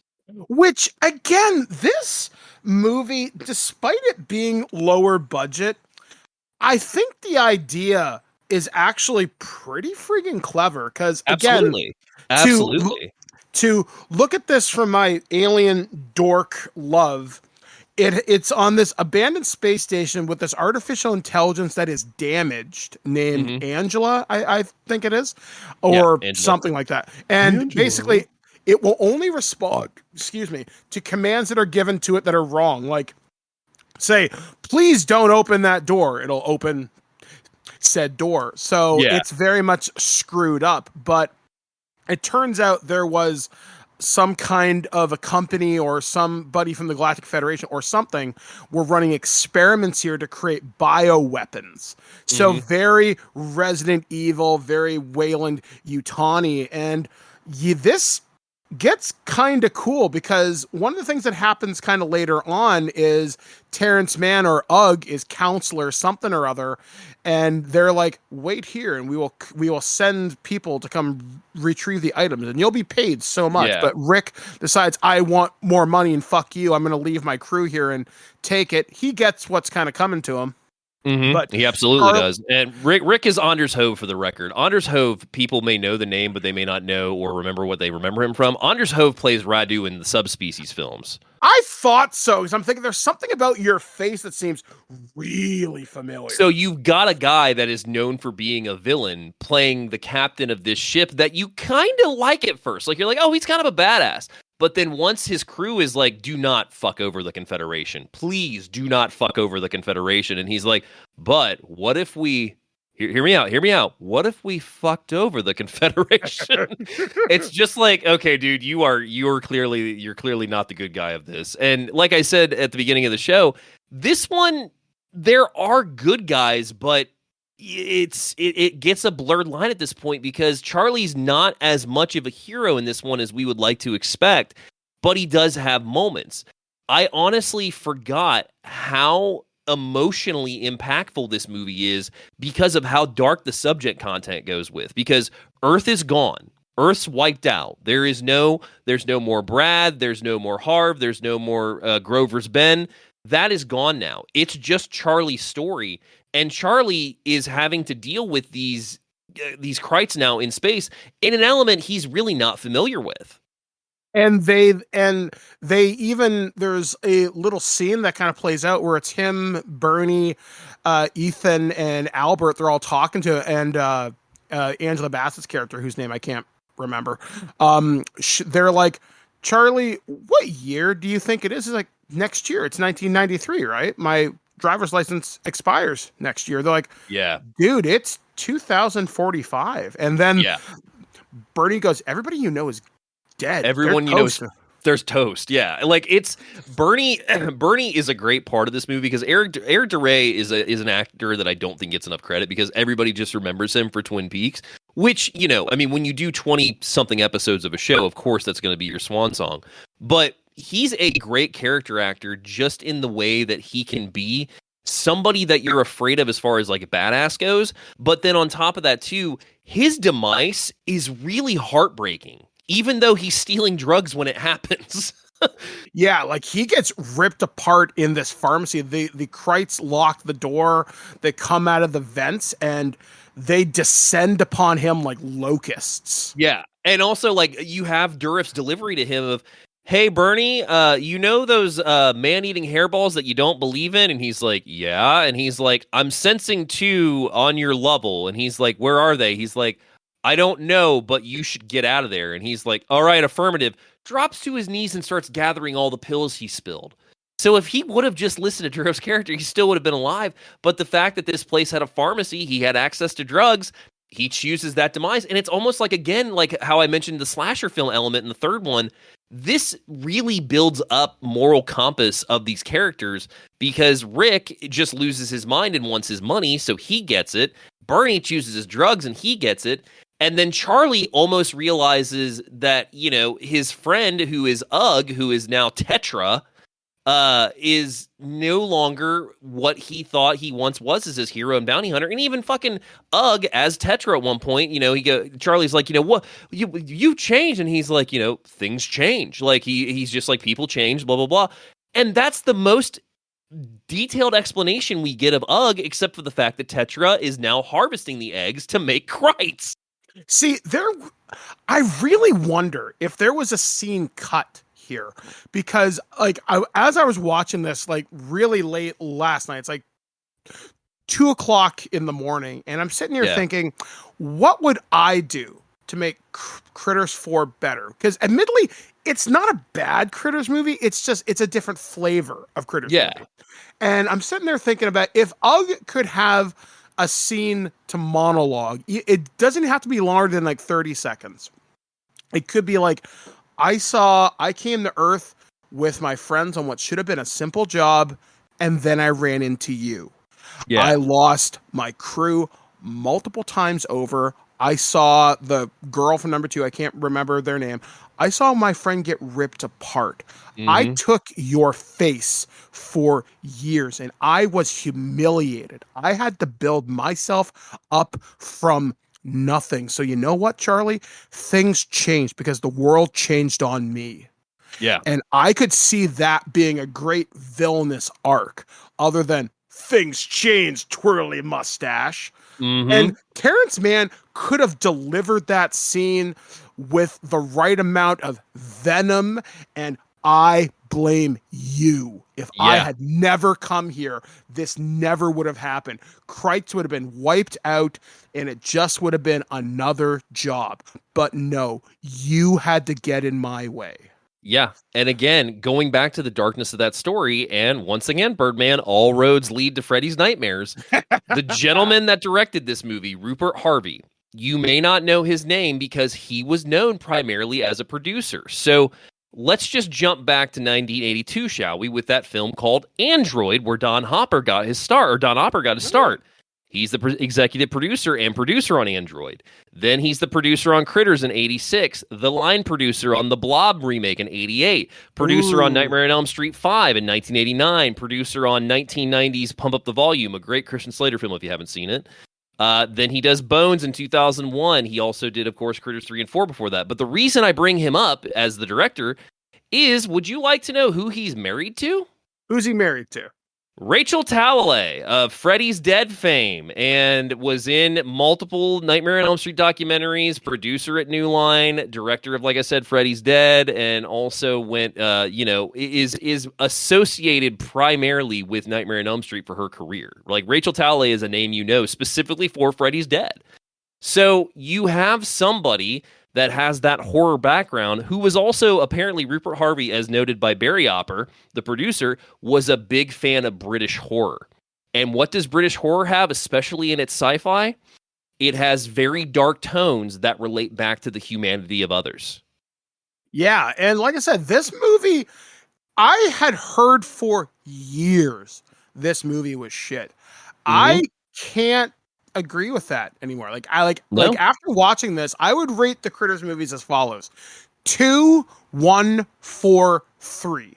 G: Which, again, this movie, despite it being lower budget, I think the idea is actually pretty freaking clever because again,
H: Absolutely. Absolutely.
G: to look at this from my alien dork love, it's on this abandoned space station with this artificial intelligence that is damaged named Angela, I think it is, or something like that. And basically it will only respond, to commands that are given to it that are wrong. Like, say, please don't open that door. It'll open said door. So it's very much screwed up. But it turns out there was some kind of a company or somebody from the Galactic Federation or something were running experiments here to create bioweapons. So very Resident Evil, very Wayland Yutani. And this gets kind of cool because one of the things that happens kind of later on is Terrence Mann or Ugg is counselor something or other, and they're like, wait here and we will send people to come retrieve the items and you'll be paid so much. But Rick decides, I want more money and fuck you, I'm going to leave my crew here and take it. He gets what's kind of coming to him.
H: But he absolutely does. And Rick is Anders Hove, for the record. Anders Hove, people may know the name, but they may not know or remember what they remember him from. Anders Hove plays Radu in the Subspecies films.
G: I thought so, because I'm thinking there's something about your face that seems really familiar.
H: So you've got a guy that is known for being a villain playing the captain of this ship that you kind of like at first. Like, you're like, oh, he's kind of a badass. But then once his crew is like, do not fuck over the Confederation. Please do not fuck over the Confederation. And he's like, but what if we... Hear me out. What if we fucked over the Confederation? It's just like, okay, dude, you're clearly not the good guy of this. And like I said at the beginning of the show, this one, there are good guys, but it gets a blurred line at this point because Charlie's not as much of a hero in this one as we would like to expect, but he does have moments. I honestly forgot how emotionally impactful this movie is because of how dark the subject content goes with, because Earth is gone. Earth's wiped out. There's no more Brad. There's no more Harv. There's no more Grover's Ben. That is gone now. It's just Charlie's story. And Charlie is having to deal with these Krites now in space in an element he's really not familiar with.
G: And they even, there's a little scene that kind of plays out where it's him, Bernie, Ethan, and Albert. They're all talking to, and Angela Bassett's character, whose name I can't remember. They're like, Charlie, what year do you think it is? He's like, next year. It's 1993, right? My driver's license expires next year. They're like,
H: yeah,
G: dude, it's 2045. And then Bernie goes, everybody you know is dead.
H: Everyone you know, there's toast. Yeah, like it's Bernie. Bernie is a great part of this movie because Eric DeRay is an actor that I don't think gets enough credit because everybody just remembers him for Twin Peaks. Which, you know, I mean, when you do 20 something episodes of a show, of course that's going to be your swan song. But he's a great character actor just in the way that he can be somebody that you're afraid of as far as like a badass goes. But then on top of that too, his demise is really heartbreaking. Even though he's stealing drugs when it happens.
G: Yeah, like he gets ripped apart in this pharmacy. The Krites lock the door. They come out of the vents and they descend upon him like locusts.
H: Yeah, and also like you have Durif's delivery to him of, hey, Bernie, you know those man-eating hairballs that you don't believe in? And he's like, yeah. And he's like, I'm sensing two on your level. And he's like, where are they? He's like, I don't know, but you should get out of there. And he's like, all right, affirmative. Drops to his knees and starts gathering all the pills he spilled. So if he would have just listened to Durif's character, he still would have been alive. But the fact that this place had a pharmacy, he had access to drugs, he chooses that demise. And it's almost like, again, like how I mentioned the slasher film element in the third one, this really builds up moral compass of these characters because Rick just loses his mind and wants his money, so he gets it. Bernie chooses his drugs and he gets it. And then Charlie almost realizes that, you know, his friend who is Ugg, who is now Tetra, is no longer what he thought he once was as his hero and bounty hunter. And even fucking Ugg as Tetra at one point, you know, Charlie's like, you know, what, you changed. And he's like, you know, things change. Like he's just like, people change, blah, blah, blah. And that's the most detailed explanation we get of Ugg, except for the fact that Tetra is now harvesting the eggs to make Krites.
G: See, I really wonder if there was a scene cut here, because like as I was watching this like really late last night, it's like 2:00 in the morning, and I'm sitting here thinking, what would I do to make Critters 4 better? Because admittedly, it's not a bad Critters movie. It's a different flavor of Critters movie. And I'm sitting there thinking about if Ugg could have a scene to monologue, it doesn't have to be longer than like 30 seconds. It could be like, I came to Earth with my friends on what should have been a simple job, and then I ran into you. Yeah. I lost my crew multiple times over. I saw the girl from number 2. I can't remember their name. I saw my friend get ripped apart. Mm-hmm. I took your face for years, and I was humiliated. I had to build myself up from nothing. So you know what, Charlie? Things changed because the world changed on me. Yeah. And I could see that being a great villainous arc, other than things changed, twirly mustache. Mm-hmm. And Terrence Mann could have delivered that scene with the right amount of venom, and I blame you. If I had never come here, this never would have happened. Krites would have been wiped out, and it just would have been another job. But no, you had to get in my way.
H: Yeah. And again, going back to the darkness of that story, and once again, Birdman, all roads lead to Freddy's Nightmares. The gentleman that directed this movie, Rupert Harvey, you may not know his name because he was known primarily as a producer. So let's just jump back to 1982, shall we, with that film called Android, where Don Hopper got his start. He's the executive producer and producer on Android. Then he's the producer on Critters in 86, the line producer on the Blob remake in 88, producer on Nightmare on Elm Street 5 in 1989, producer on 1990's Pump Up the Volume, a great Christian Slater film if you haven't seen it. Then he does Bones in 2001. He also did, of course, Critters 3 and 4 before that. But the reason I bring him up as the director is, would you like to know who he's married to?
G: Who's he married to?
H: Rachel Talalay of Freddy's Dead fame, and was in multiple Nightmare on Elm Street documentaries, producer at New Line, director of, like I said, Freddy's Dead, and also went, is associated primarily with Nightmare on Elm Street for her career. Like, Rachel Talalay is a name you know specifically for Freddy's Dead. So you have somebody that has that horror background, who was also apparently Rupert Harvey, as noted by Barry Opper, the producer, was a big fan of British horror. And what does British horror have, especially in its sci-fi? It has very dark tones that relate back to the humanity of others.
G: Yeah, and like I said, this movie, I had heard for years this movie was shit. Mm-hmm. I can't agree with that anymore. Like after watching this, I would rate the Critters movies as follows: 2, 1, 4, 3.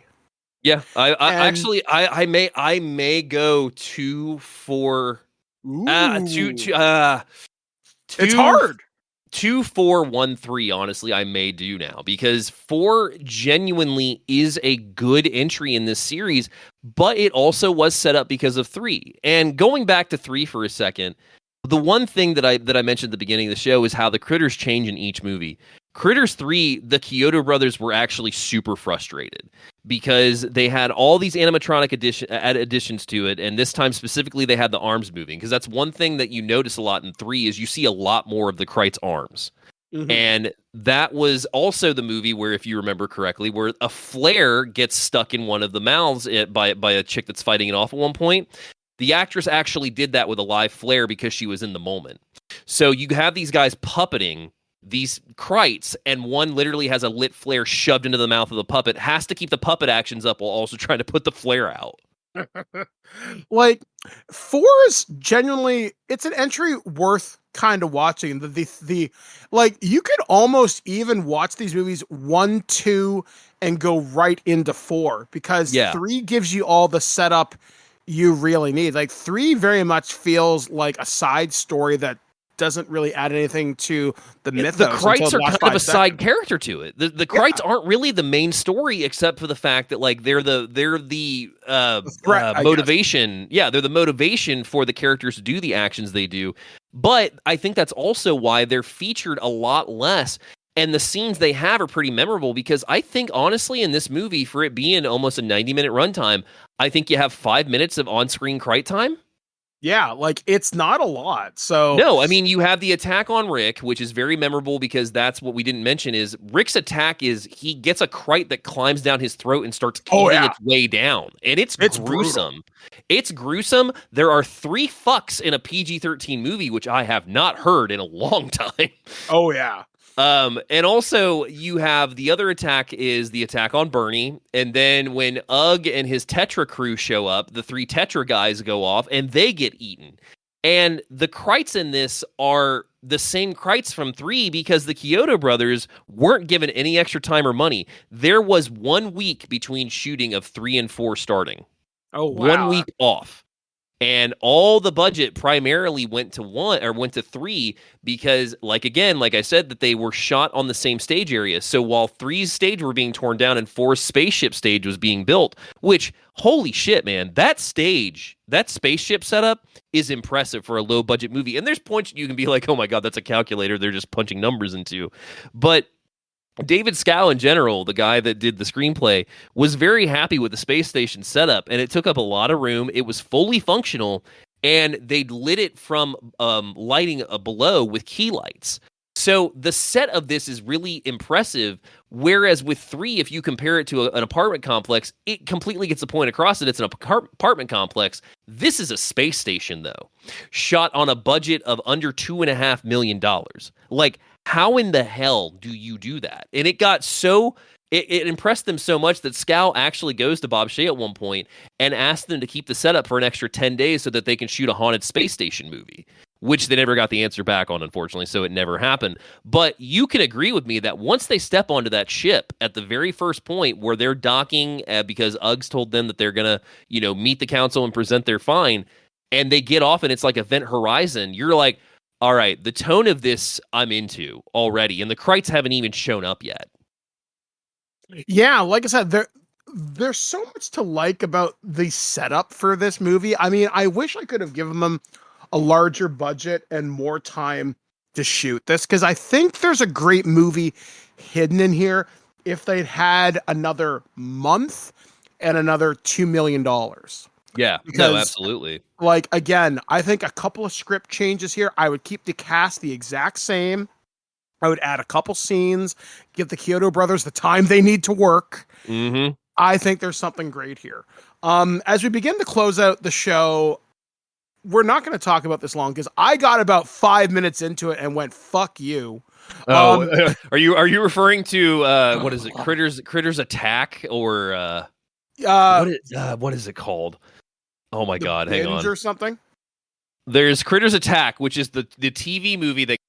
H: Yeah, I may go 2, 4. 2.
G: It's hard.
H: 2, 4, 1, 3. Honestly, I may do now, because 4 genuinely is a good entry in this series, but it also was set up because of 3. And going back to 3 for a second, the one thing that I mentioned at the beginning of the show is how the Critters change in each movie. Critters 3, the Kyoto brothers were actually super frustrated because they had all these animatronic additions to it, and this time specifically they had the arms moving, because that's one thing that you notice a lot in 3 is you see a lot more of the Krites' arms. Mm-hmm. And that was also the movie where, if you remember correctly, where a flare gets stuck in one of the mouths by a chick that's fighting it off at one point. The actress actually did that with a live flare because she was in the moment. So you have these guys puppeting these Krites, and one literally has a lit flare shoved into the mouth of the puppet, has to keep the puppet actions up while also trying to put the flare out.
G: Like, 4 is genuinely, it's an entry worth kind of watching. The like, you could almost even watch these movies 1, 2, and go right into 4, because 3 gives you all the setup you really need. Like, 3 very much feels like a side story that doesn't really add anything to the mythos.
H: The Krites are
G: last
H: kind of a
G: 5
H: side
G: seconds.
H: character to it. The Krites aren't really the main story, except for the fact that like they're the
G: threat, I
H: motivation. Yeah, they're the motivation for the characters to do the actions they do. But I think that's also why they're featured a lot less. And the scenes they have are pretty memorable because I think, honestly, in this movie, for it being almost a 90-minute runtime, I think you have 5 minutes of on-screen Krite time.
G: Yeah, like it's not a lot. So
H: no, I mean, you have the attack on Rick, which is very memorable because that's what we didn't mention is Rick's attack is he gets a Krite that climbs down his throat and starts eating its way down. And it's gruesome.
G: Brutal.
H: It's gruesome. There are 3 fucks in a PG-13 movie, which I have not heard in a long time.
G: Oh, yeah.
H: And also you have the other attack is the attack on Bernie. And then when Ugg and his Tetra crew show up, the 3 Tetra guys go off and they get eaten. And the Krites in this are the same Krites from 3 because the Kyoto brothers weren't given any extra time or money. There was 1 week between shooting of 3 and 4 starting.
G: Oh, wow.
H: 1 week off. And all the budget primarily went to 3 because, like I said, that they were shot on the same stage area. So while 3's stage were being torn down and 4's spaceship stage was being built, which, holy shit, man, that stage, that spaceship setup is impressive for a low-budget movie. And there's points you can be like, oh my God, that's a calculator they're just punching numbers into. But David Scow, in general, the guy that did the screenplay, was very happy with the space station setup, and it took up a lot of room. It was fully functional, and they lit it from lighting below with key lights. So the set of this is really impressive, whereas with 3, if you compare it to an apartment complex, it completely gets the point across that it's an apartment complex. This is a space station, though, shot on a budget of under $2.5 million. Like, how in the hell do you do that? And it got so... It impressed them so much that Scow actually goes to Bob Shea at one point and asks them to keep the setup for an extra 10 days so that they can shoot a haunted space station movie, which they never got the answer back on, unfortunately, so it never happened. But you can agree with me that once they step onto that ship at the very first point where they're docking because Uggs told them that they're going to, meet the council and present their fine, and they get off and it's like Event Horizon, you're like, all right, the tone of this I'm into already, and the Krites haven't even shown up yet.
G: Yeah, like I said, there's so much to like about the setup for this movie. I mean, I wish I could have given them a larger budget and more time to shoot this, because I think there's a great movie hidden in here if they'd had another month and another $2 million.
H: Yeah,
G: because,
H: no, absolutely.
G: Like, again, I think a couple of script changes here. I would keep the cast the exact same. I would add a couple scenes, give the Kyoto brothers the time they need to work.
H: Mm-hmm.
G: I think there's something great here. As we begin to close out the show, we're not going to talk about this long because I got about 5 minutes into it and went, fuck you.
H: Are you referring to what is it? Critters Attack or what is it called? Oh my God, hang on.
G: Or something?
H: There's Critters Attack, which is the TV movie that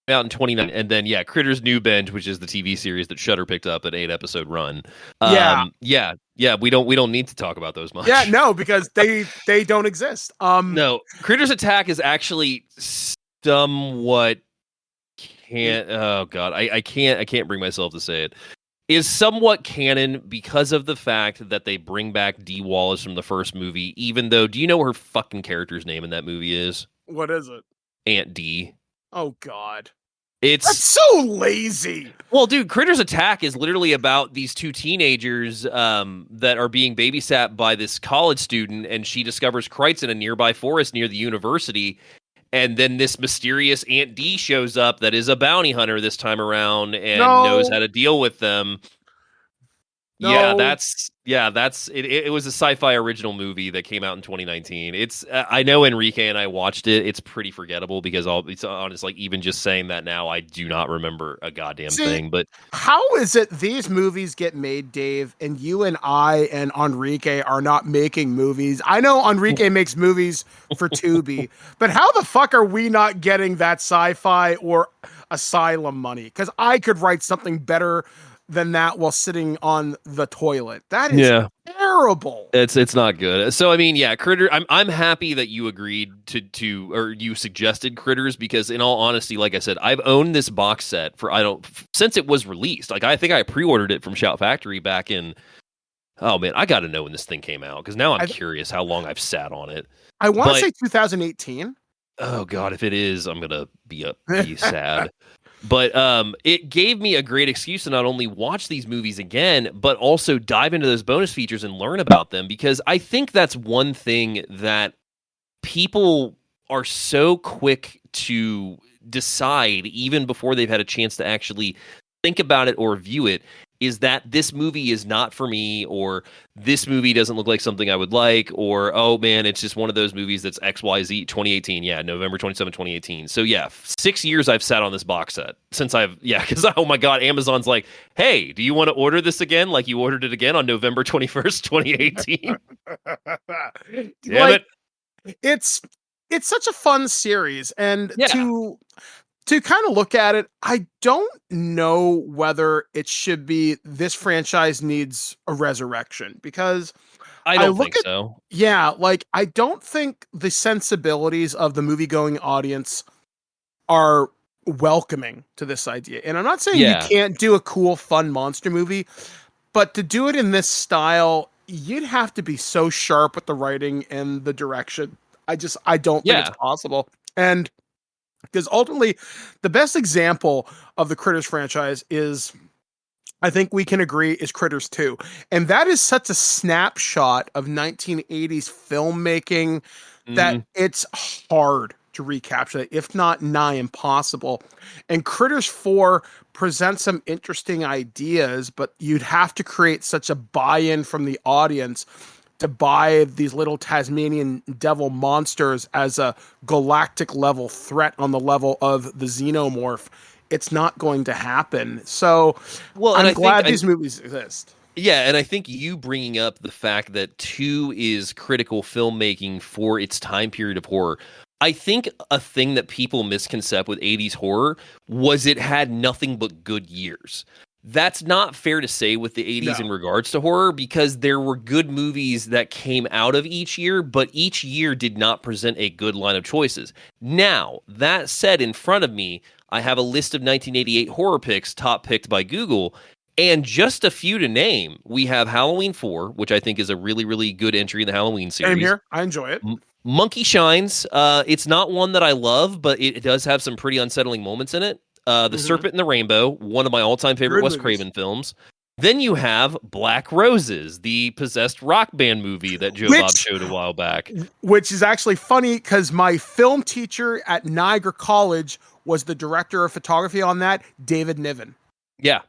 H: came out in 2019, and then Critters New Binge, which is the TV series that Shudder picked up, an 8-episode run. Yeah. We don't need to talk about those much.
G: Yeah, no, because they don't exist.
H: No, Critters Attack is actually somewhat oh God, I can't bring myself to say it. Is somewhat canon because of the fact that they bring back Dee Wallace from the first movie, even though, do you know what her fucking character's name in that movie is?
G: What is it?
H: Aunt Dee.
G: Oh God.
H: That's
G: so lazy.
H: Well, dude, Critters Attack is literally about these 2 teenagers that are being babysat by this college student, and she discovers Krites in a nearby forest near the university. And then this mysterious Aunt Dee shows up that is a bounty hunter this time around and knows how to deal with them.
G: No.
H: Yeah, that's it. It was a sci-fi original movie that came out in 2019. It's I know Enrique and I watched it. It's pretty forgettable because it's honest. Like, even just saying that now, I do not remember a goddamn thing. But
G: how is it these movies get made, Dave, and you and I and Enrique are not making movies? I know Enrique makes movies for Tubi, but how the fuck are we not getting that sci-fi or Asylum money? Because I could write something better than that while sitting on the toilet. That is terrible.
H: It's not good. So I mean, yeah, Critter. I'm happy that you agreed to or you suggested Critters, because in all honesty, like I said, I've owned this box set since it was released. Like I think I pre-ordered it from Shout Factory back in. Oh man, I got to know when this thing came out, because now I'm curious how long I've sat on it.
G: I want to say 2018.
H: Oh god, if it is, I'm gonna be sad. But it gave me a great excuse to not only watch these movies again, but also dive into those bonus features and learn about them, because I think that's one thing that people are so quick to decide, even before they've had a chance to actually think about it or view it, is that this movie is not for me, or this movie doesn't look like something I would like, or, oh man, it's just one of those movies that's XYZ 2018. Yeah, November 27, 2018. So yeah, 6 years I've sat on this box set since because oh my God, Amazon's like, hey, do you want to order this again? Like you ordered it again on November 21st, 2018. Damn it.
G: It's such a fun series, and to kind of look at it, I don't know whether it should be this franchise needs a resurrection, because
H: I don't think so.
G: Yeah, like I don't think the sensibilities of the movie-going audience are welcoming to this idea. And I'm not saying you can't do a cool, fun monster movie, but to do it in this style, you'd have to be so sharp with the writing and the direction. I don't think it's possible. And because ultimately, the best example of the Critters franchise is, I think we can agree, is Critters 2. And that is such a snapshot of 1980s filmmaking that it's hard to recapture that, if not nigh impossible. And Critters 4 presents some interesting ideas, but you'd have to create such a buy-in from the audience to buy these little Tasmanian devil monsters as a galactic level threat on the level of the Xenomorph. It's not going to happen. So I'm glad these movies exist.
H: Yeah, and I think you bringing up the fact that 2 is critical filmmaking for its time period of horror. I think a thing that people misconcept with 80s horror was it had nothing but good years. That's not fair to say with the 80s in regards to horror, because there were good movies that came out of each year, but each year did not present a good line of choices. Now, that said, in front of me, I have a list of 1988 horror picks, top picked by Google, and just a few to name. We have Halloween 4, which I think is a really, really good entry in the Halloween series.
G: Same here. I enjoy it.
H: Monkey Shines. It's not one that I love, but it does have some pretty unsettling moments in it. The Serpent and the Rainbow, one of my all-time favorite Wes Craven films. Then you have Black Roses, the possessed rock band movie that Joe Bob showed a while back.
G: Which is actually funny, because my film teacher at Niagara College was the director of photography on that, David Niven.
H: Yeah.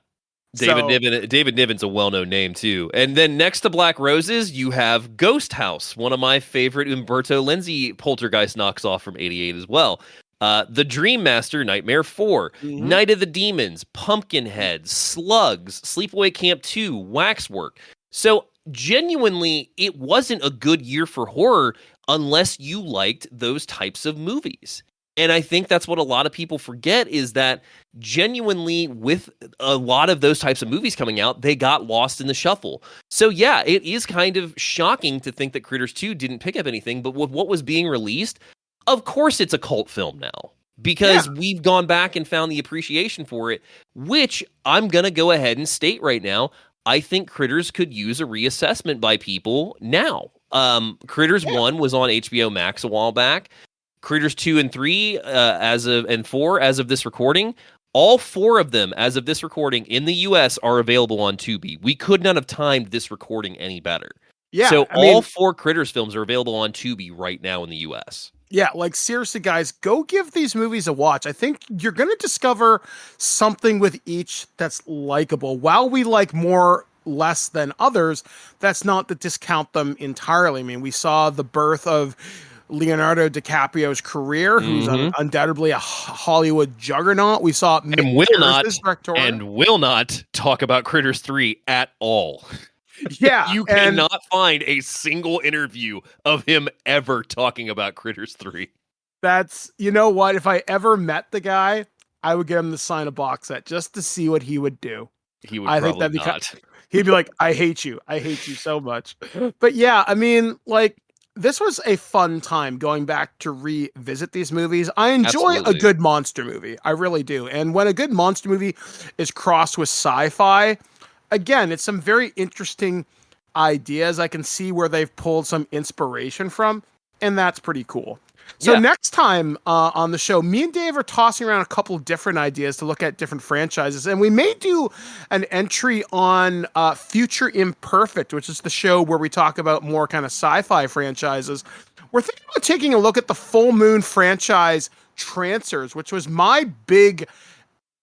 H: David Niven's a well-known name, too. And then next to Black Roses, you have Ghost House, one of my favorite Umberto Lenzi poltergeist knocks off from 88 as well. The Dream Master, Nightmare 4, Night of the Demons, Pumpkinhead, Slugs, Sleepaway Camp 2, Waxwork. So genuinely, it wasn't a good year for horror unless you liked those types of movies. And I think that's what a lot of people forget, is that genuinely with a lot of those types of movies coming out, they got lost in the shuffle. So yeah, it is kind of shocking to think that Critters 2 didn't pick up anything, but with what was being released, of course it's a cult film now, because we've gone back and found the appreciation for it, which I'm going to go ahead and state right now. I think Critters could use a reassessment by people now. Critters 1 was on HBO Max a while back. Critters 2 and 3 and 4 as of this recording. All 4 of them as of this recording in the US are available on Tubi. We could not have timed this recording any better. Yeah, so all 4 Critters films are available on Tubi right now in the US.
G: Yeah, like seriously, guys, go give these movies a watch. I think you're going to discover something with each that's likable. While we like more less than others, that's not to discount them entirely. I mean, we saw the birth of Leonardo DiCaprio's career, who's undoubtedly a Hollywood juggernaut. We saw
H: and will not talk about Critters 3 at all.
G: Yeah,
H: you cannot find a single interview of him ever talking about Critters 3.
G: That's, you know what? If I ever met the guy, I would get him to sign a box set just to see what he would do.
H: He would
G: I think
H: probably
G: that'd be
H: not.
G: He'd be like, I hate you so much. But yeah, I mean, like, this was a fun time going back to revisit these movies. I enjoy a
H: Absolutely.
G: good monster movie. I really do. And when a good monster movie is crossed with sci-fi, again, it's some very interesting ideas. I can see where they've pulled some inspiration from, and that's pretty cool. So
H: Yeah.
G: next time on the show, me and Dave are tossing around a couple of different ideas to look at different franchises, and we may do an entry on Future Imperfect, which is the show where we talk about more kind of sci-fi franchises. We're thinking about taking a look at the Full Moon franchise Trancers, which was my big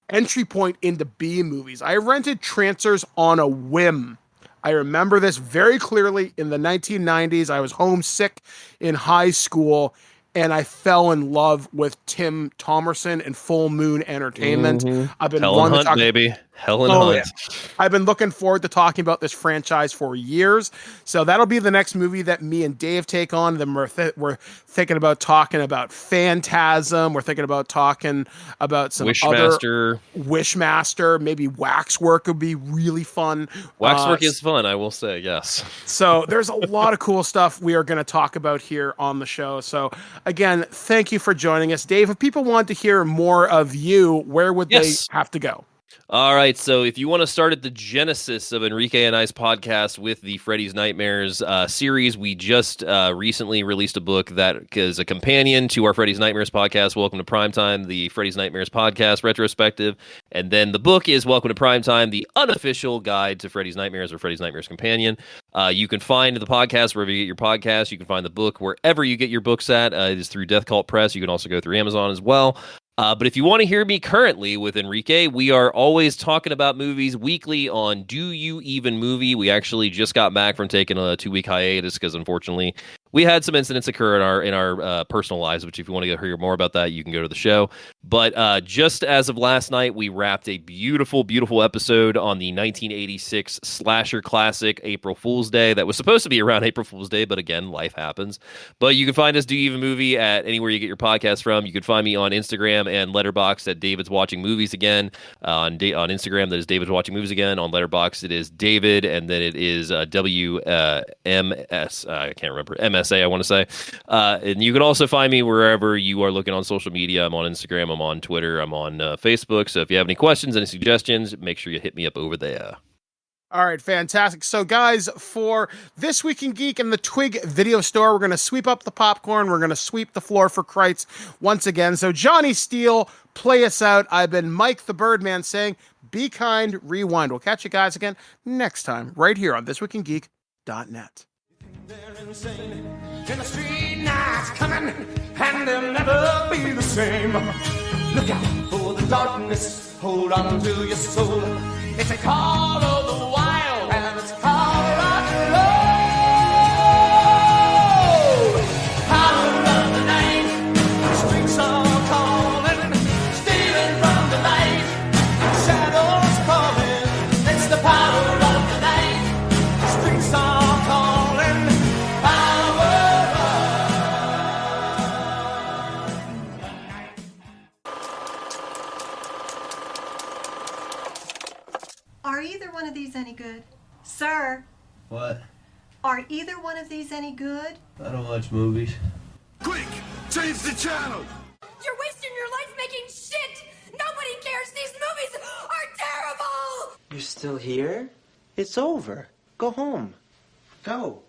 G: entry point into B movies. I rented Trancers on a whim. I remember this very clearly in the 1990s. I was homesick in high school, and I fell in love with Tim Thomerson and Full Moon Entertainment. I've been
H: Helen
G: wanting to
H: Hunt,
G: talk.
H: baby. Helen
G: Oh,
H: Hunt.
G: yeah. I've been looking forward to talking about this franchise for years. So that'll be the next movie that me and Dave take on. Then we're thinking about talking about Phantasm. We're thinking about talking about some
H: Wishmaster.
G: other Wishmaster. Maybe Waxwork would be really fun.
H: Waxwork is fun, I will say, yes.
G: So there's a lot of cool stuff we are going to talk about here on the show. So again, thank you for joining us. Dave, if people want to hear more of you, where would they have to go?
H: All right, so if you want to start at the genesis of Enrique and I's podcast with the Freddy's Nightmares series, we just recently released a book that is a companion to our Freddy's Nightmares podcast, Welcome to Primetime, the Freddy's Nightmares podcast retrospective, and then the book is Welcome to Primetime, the unofficial guide to Freddy's Nightmares or Freddy's Nightmares companion. You can find the podcast wherever you get your podcasts. You can find the book wherever you get your books at. It is through Death Cult Press. You can also go through Amazon as well. But if you want to hear me currently with Enrique, we are always talking about movies weekly on Do You Even Movie. We actually just got back from taking a 2-week hiatus because unfortunately we had some incidents occur in our personal lives, which if you want to hear more about that, you can go to the show. But just as of last night, we wrapped a beautiful, beautiful episode on the 1986 slasher classic April Fool's Day that was supposed to be around April Fool's Day, but again, life happens. But you can find us Do You Even Movie at anywhere you get your podcast from. You can find me on Instagram and Letterboxd at David's Watching Movies Again. On Instagram, that is David's Watching Movies Again. On Letterboxd, it is David, and then it is WMS. I can't remember. MSA, I want to say. And you can also find me wherever you are looking on social media. I'm on Instagram. I'm on Twitter. I'm on Facebook. So if you have any questions, any suggestions, make sure you hit me up over there.
G: All right, fantastic. So, guys, for This Week in Geek and the Twig Video Store, we're going to sweep up the popcorn. We're going to sweep the floor for Kreitz once again. So, Johnny Steele, play us out. I've been Mike the Birdman saying, be kind, rewind. We'll catch you guys again next time right here on ThisWeekInGeek.net.
C: They're insane. In the street night's coming, and they'll never be the same. Look out for the darkness, hold on to your soul. It's a call of the wild, and it's called rock and roll. Power of the night, the streets are calling, stealing from the light, shadows calling. It's the power of the night, the streets are calling.
F: Are either one of these any good? Sir,
B: What?
F: are either one of these any good?
B: I don't watch movies.
C: Quick, change the channel.
I: You're wasting your life making shit! Nobody cares! These movies are terrible!
J: You're still here? It's over. Go home. Go.